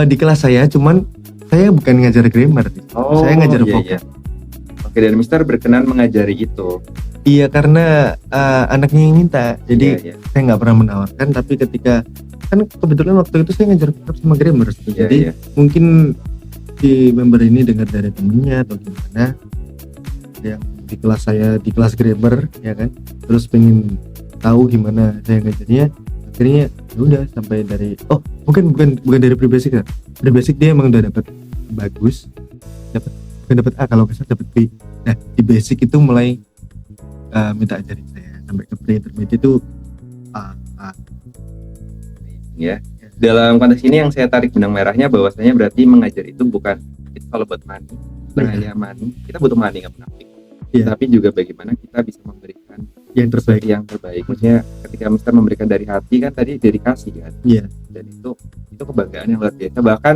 Di kelas saya cuman saya bukan ngajar grammar, saya ngajar vokal. Iya. Oke, dan Mister berkenan mengajari itu. Iya, karena anaknya yang minta, jadi Iya. saya nggak pernah menawarkan, tapi ketika kan kebetulan waktu itu saya ngajar tetap sama Grammars tuh. Iya, Jadi iya. mungkin si member ini dengar dari temennya atau gimana yang di kelas saya, di kelas grammar ya kan, terus pengen tahu gimana saya ngajarnya, akhirnya ya udah sampai dari bukan dari pre-basic ya. Pre-basic dia emang udah dapat bagus, bukan dapat A, kalau nggak salah dapat B. Nah di basic itu mulai minta ajarin saya sampai ke pre-intermediate itu A. Ya. Dalam konteks ini yang saya tarik benang merahnya bahwasanya berarti mengajar itu bukan it's all about money, bukan hanya money. Kita butuh money nggak munafik. Iya. Tapi juga bagaimana kita bisa memberikan yang terbaik. yang terbaik. Maksudnya ketika Mister memberikan dari hati kan tadi dedikasi kan. Iya. Dan itu kebanggaan yang luar biasa. Bahkan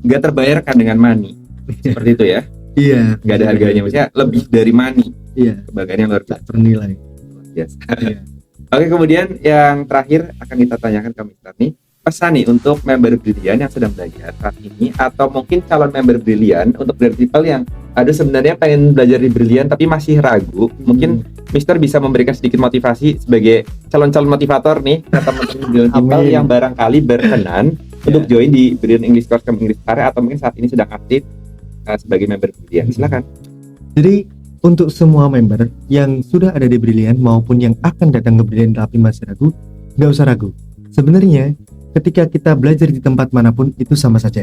nggak terbayarkan dengan money. Seperti itu ya. Iya. Nggak ada harganya. Maksudnya lebih dari money. Iya. Kebanggaan yang luar Tak biasa. ternilai. Yes. Iya. Oke, kemudian yang terakhir akan kita tanyakan ke Mister nih, pesan nih untuk member Brilian yang sedang belajar saat ini, atau mungkin calon member Brilian untuk dari people yang ada sebenarnya pengen belajar di Brilian tapi masih ragu. Mungkin Mister bisa memberikan sedikit motivasi sebagai calon-calon motivator nih ke teman-teman Brilian people Amin. yang barangkali berkenan untuk join di Brilian English Course Camp English Area atau mungkin saat ini sedang aktif sebagai member Brilian. Silakan. Jadi untuk semua member yang sudah ada di Brilian maupun yang akan datang ke Brilian tapi masih ragu, nggak usah ragu. Sebenarnya ketika kita belajar di tempat manapun itu sama saja.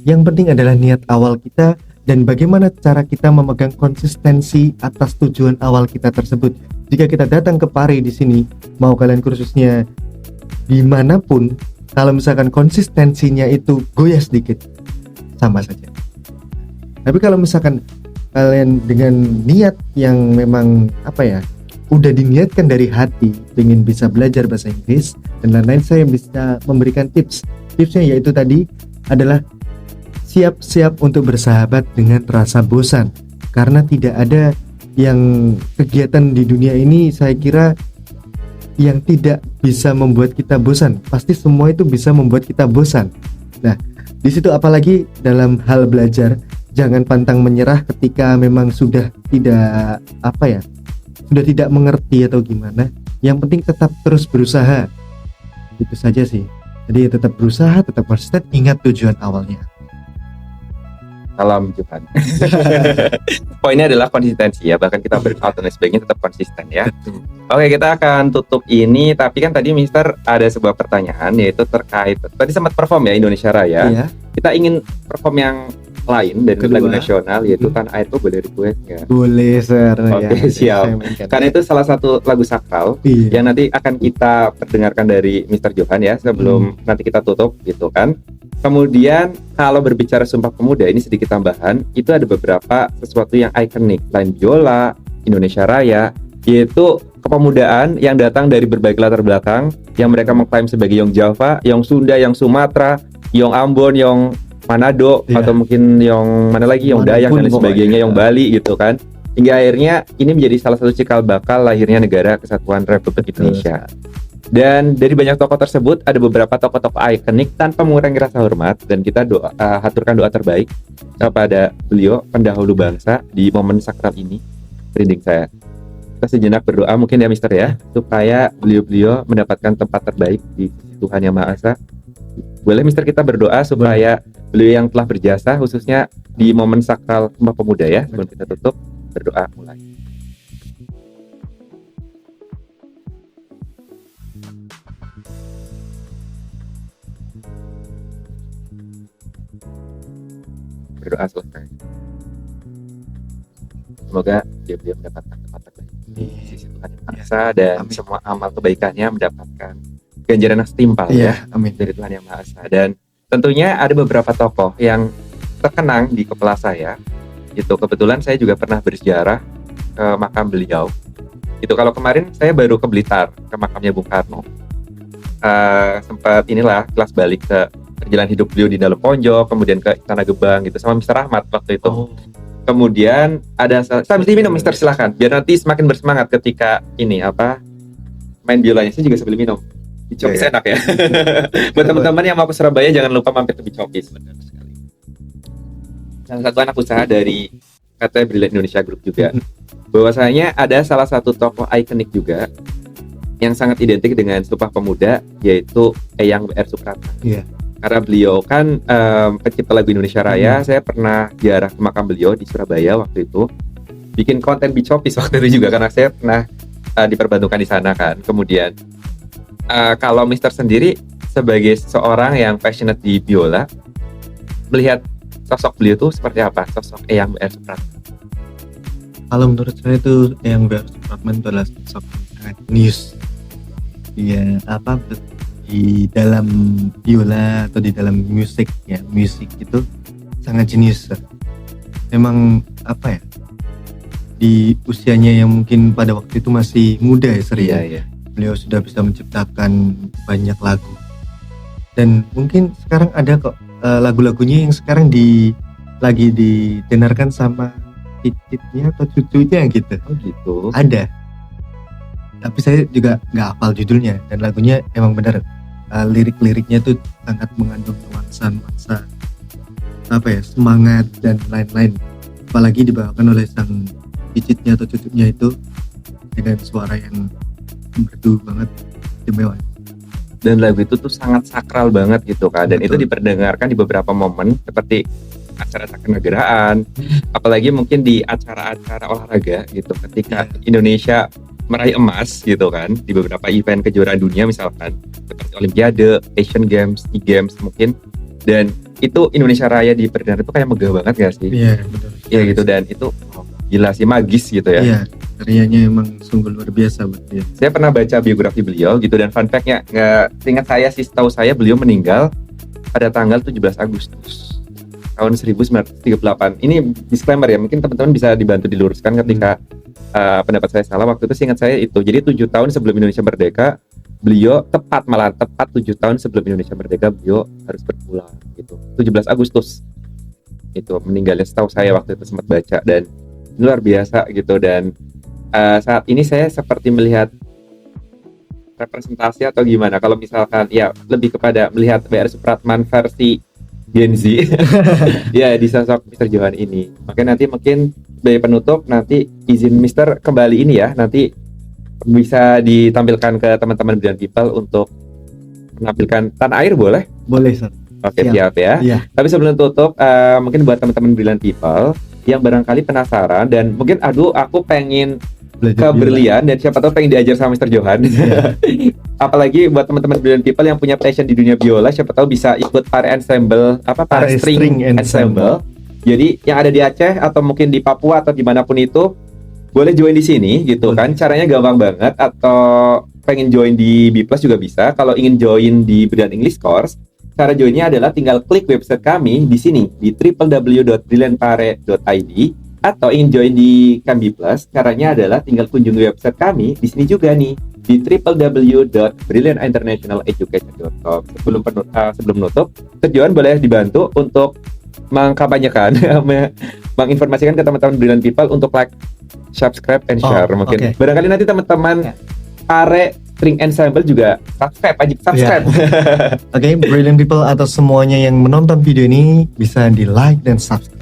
Yang penting adalah niat awal kita dan bagaimana cara kita memegang konsistensi atas tujuan awal kita tersebut. Jika kita datang ke Pare di sini, mau kalian kursusnya dimanapun, kalau misalkan konsistensinya itu goyah sedikit, sama saja. Tapi kalau misalkan kalian dengan niat yang memang udah diniatkan dari hati ingin bisa belajar bahasa Inggris dan lain-lain, saya bisa memberikan tipsnya yaitu tadi adalah siap-siap untuk bersahabat dengan rasa bosan, karena tidak ada yang kegiatan di dunia ini saya kira yang tidak bisa membuat kita bosan. Pasti semua itu bisa membuat kita bosan. Nah di situ apalagi dalam hal belajar, jangan pantang menyerah ketika memang sudah tidak sudah tidak mengerti atau gimana. Yang penting tetap terus berusaha. Itu saja sih. Jadi tetap berusaha, tetap konsisten, ingat tujuan awalnya. Salam Tuhan. Poinnya adalah konsistensi ya. Bahkan kita breakout dan lain sebagainya tetap konsisten ya. Oke, kita akan tutup ini. Tapi kan tadi Mister ada sebuah pertanyaan, yaitu terkait tadi sempat perform ya Indonesia Raya. Iya. Kita ingin perform yang lain dari Kedua. lagu nasional, yaitu Tanah Airku, boleh request nggak? Boleh sir. Oke, siap. Karena itu salah satu lagu sakral Iya. yang nanti akan kita perdengarkan dari Mister Johan ya sebelum nanti kita tutup gitu kan. Kemudian kalau berbicara Sumpah Pemuda, ini sedikit tambahan, itu ada beberapa sesuatu yang ikonik lain biola, Indonesia Raya, yaitu kepemudaan yang datang dari berbagai latar belakang yang mereka mengklaim sebagai Yong Java, Yong Sunda, Yong Sumatera, Yong Ambon, Yong Manado, Iya. atau mungkin Yong mana lagi, Yong Dayak dan lain Manapun sebagainya, pokoknya. Yong Bali gitu kan. Hingga akhirnya ini menjadi salah satu cikal bakal lahirnya negara Kesatuan Republik Indonesia. Dan dari banyak tokoh tersebut ada beberapa tokoh-tokoh ikonik tanpa mengurangi rasa hormat, dan kita haturkan doa terbaik kepada beliau pendahulu bangsa di momen sakral ini. Merinding saya. Kita sejenak berdoa mungkin ya Mister ya, supaya beliau-beliau mendapatkan tempat terbaik di Tuhan Yang Maha Esa. Boleh Mister kita berdoa supaya beliau yang telah berjasa khususnya di momen sakral Sumpah Pemuda ya. Sebelum kita tutup, berdoa mulai. Berdoa selesai. Semoga dia mendapatkan tempat terbaik di sisi Tuhan Yang Maha Esa, dan Amin. semua amal kebaikannya mendapatkan ganjaran yang setimpal ya Amin. dari Tuhan Yang Maha Esa. Dan tentunya ada beberapa tokoh yang terkenang di kepala saya. Itu kebetulan saya juga pernah berziarah ke makam beliau. Itu kalau kemarin saya baru ke Blitar, ke makamnya Bung Karno. Sempat inilah kelas balik ke perjalanan hidup beliau di dalam Ponjok, kemudian ke Istana Gebang gitu sama Mister Ahmad waktu itu. Kemudian ada saya mesti minum Mister, silahkan biar nanti semakin bersemangat ketika ini main biolanya. Saya juga sambil minum. Bicokis enak ya. Buat teman-teman yang mau ke Surabaya jangan lupa mampir ke Bicokis. Benar sekali. Salah satu anak usaha dari PT Brilliant Indonesia Group juga. Bahwasanya ada salah satu tokoh ikonik juga yang sangat identik dengan Sumpah Pemuda, yaitu Eyang W.R. Supratman. Iya. Karena beliau kan pencipta lagu Indonesia Raya. Saya pernah ziarah ke makam beliau di Surabaya waktu itu, bikin konten Bicopis waktu itu juga karena saya pernah diperbantukan di sana kan. Kemudian kalau Mister sendiri sebagai seorang yang passionate di biola, melihat sosok beliau tuh seperti apa? Sosok Eyang W.R. Supratman. Kalau menurut saya itu yang W.R. Supratman itu adalah sosok yang sangat jenius. Dia di dalam biola atau di dalam musik itu sangat jenius. Memang di usianya yang mungkin pada waktu itu masih muda ya Sri. Iya. Beliau sudah bisa menciptakan banyak lagu. Dan mungkin sekarang ada kok lagu-lagunya yang sekarang lagi didengarkan sama cicitnya atau cucunya gitu. Oh gitu. Ada. Tapi saya juga nggak hafal judulnya, dan lagunya emang benar lirik-liriknya tuh sangat mengandung nuansa semangat dan lain-lain. Apalagi dibawakan oleh sang cicitnya atau cucunya itu dengan suara yang merdu banget, istimewa. Dan lagu itu tuh sangat sakral banget gitu kan. Dan Betul. itu diperdengarkan di beberapa momen seperti acara-acara kenegaraan, apalagi mungkin di acara-acara olahraga gitu, ketika Indonesia meraih emas gitu kan di beberapa event kejuaraan dunia misalkan seperti Olimpiade, Asian Games, SEA Games mungkin. Dan itu Indonesia Raya diperdengarkan itu kayak megah banget gak sih? Iya, betul. Iya gitu, dan itu gila sih, magis gitu ya. Iya, karyanya emang sungguh luar biasa buat dia. Saya pernah baca biografi beliau gitu, dan fun fact-nya, seingat saya sih, setahu saya beliau meninggal pada tanggal 17 Agustus tahun 1938. Ini disclaimer ya, mungkin teman-teman bisa dibantu diluruskan ketika pendapat saya salah. Waktu itu seingat saya itu, jadi 7 tahun sebelum Indonesia merdeka, beliau tepat 7 tahun sebelum Indonesia merdeka beliau harus berpulang gitu. 17 Agustus itu meninggalnya, setahu saya waktu itu sempat baca, dan luar biasa gitu. Dan saat ini saya seperti melihat representasi atau gimana kalau misalkan ya lebih kepada melihat W.R. Supratman versi Gen Z ya di sosok Mr. Johan ini. Makanya nanti mungkin sebagai penutup, nanti izin Mr. kembali ini ya, nanti bisa ditampilkan ke teman-teman Brilliant People untuk menampilkan Tanah Air, boleh? Boleh, Sir. Oke, siap ya. Iya. Tapi sebelum tutup, mungkin buat teman-teman Brilliant People yang barangkali penasaran dan mungkin aku pengen ke Brilliant dan siapa tahu pengen diajar sama Mr. Johan. Apalagi buat teman-teman Brilliant People yang punya passion di dunia biola, siapa tahu bisa ikut Pare Ensemble, Pare String Ensemble. Jadi yang ada di Aceh atau mungkin di Papua atau dimanapun itu, boleh join di sini gitu kan. Caranya gampang banget. Atau pengen join di B+ juga bisa. Kalau ingin join di Brilliant English Course, cara joinnya adalah tinggal klik website kami di sini di www.brilliantpare.id. Atau ingin join di Kambi Plus, caranya adalah tinggal kunjungi website kami di sini juga nih di www.brilliantinternationaleducation.com. Sebelum menutup, Johan boleh dibantu untuk mengkampanyekan, menginformasikan ke teman-teman Brilliant People untuk like, subscribe, and share. Mungkin barangkali nanti teman-teman Pare String Ensemble juga subscribe. Oke, Brilliant People atau semuanya yang menonton video ini bisa di like dan subscribe.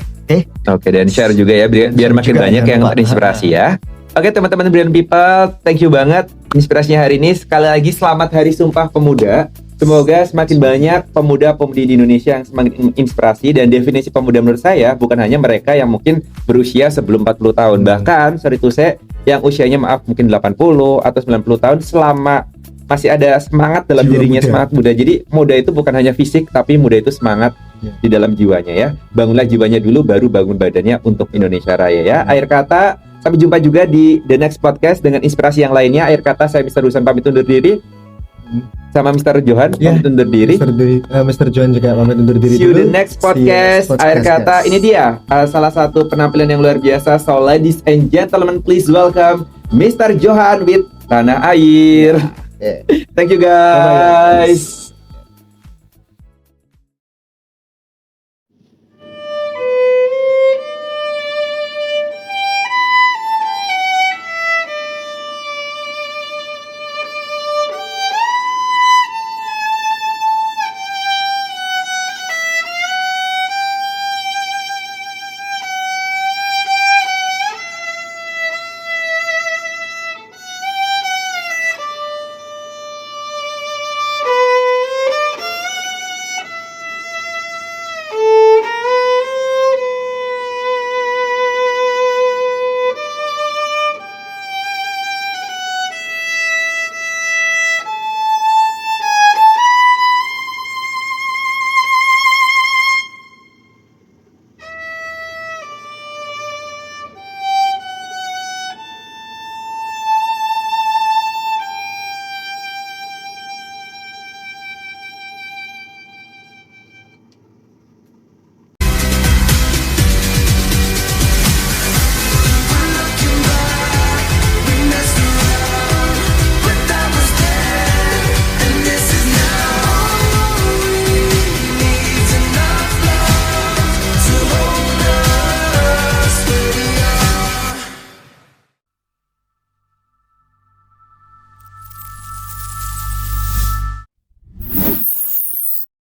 Oke, dan share juga ya biar makin banyak yang terinspirasi ya. Oke, teman-teman Brilliant People, thank you banget inspirasinya hari ini. Sekali lagi selamat Hari Sumpah Pemuda. Semoga semakin banyak pemuda-pemudi di Indonesia yang semakin inspirasi. Dan definisi pemuda menurut saya bukan hanya mereka yang mungkin berusia sebelum 40 tahun. Bahkan sorry to say, yang usianya mungkin 80 atau 90 tahun, selama masih ada semangat dalam dirinya, semangat muda. Jadi muda itu bukan hanya fisik, tapi muda itu semangat di dalam jiwanya ya. Bangunlah jiwanya dulu, baru bangun badannya untuk Indonesia Raya ya. Akhir kata, sampai jumpa juga di the next podcast dengan inspirasi yang lainnya. Akhir kata, saya Mr. Dusan pamit undur diri. Sama Mr. Johan pamit undur diri. Mr. Johan juga pamit undur diri. See you the next podcast. Akhir kata, ini dia salah satu penampilan yang luar biasa. So ladies and gentlemen, please welcome Mr. Johan with Tanah Air. Thank you guys.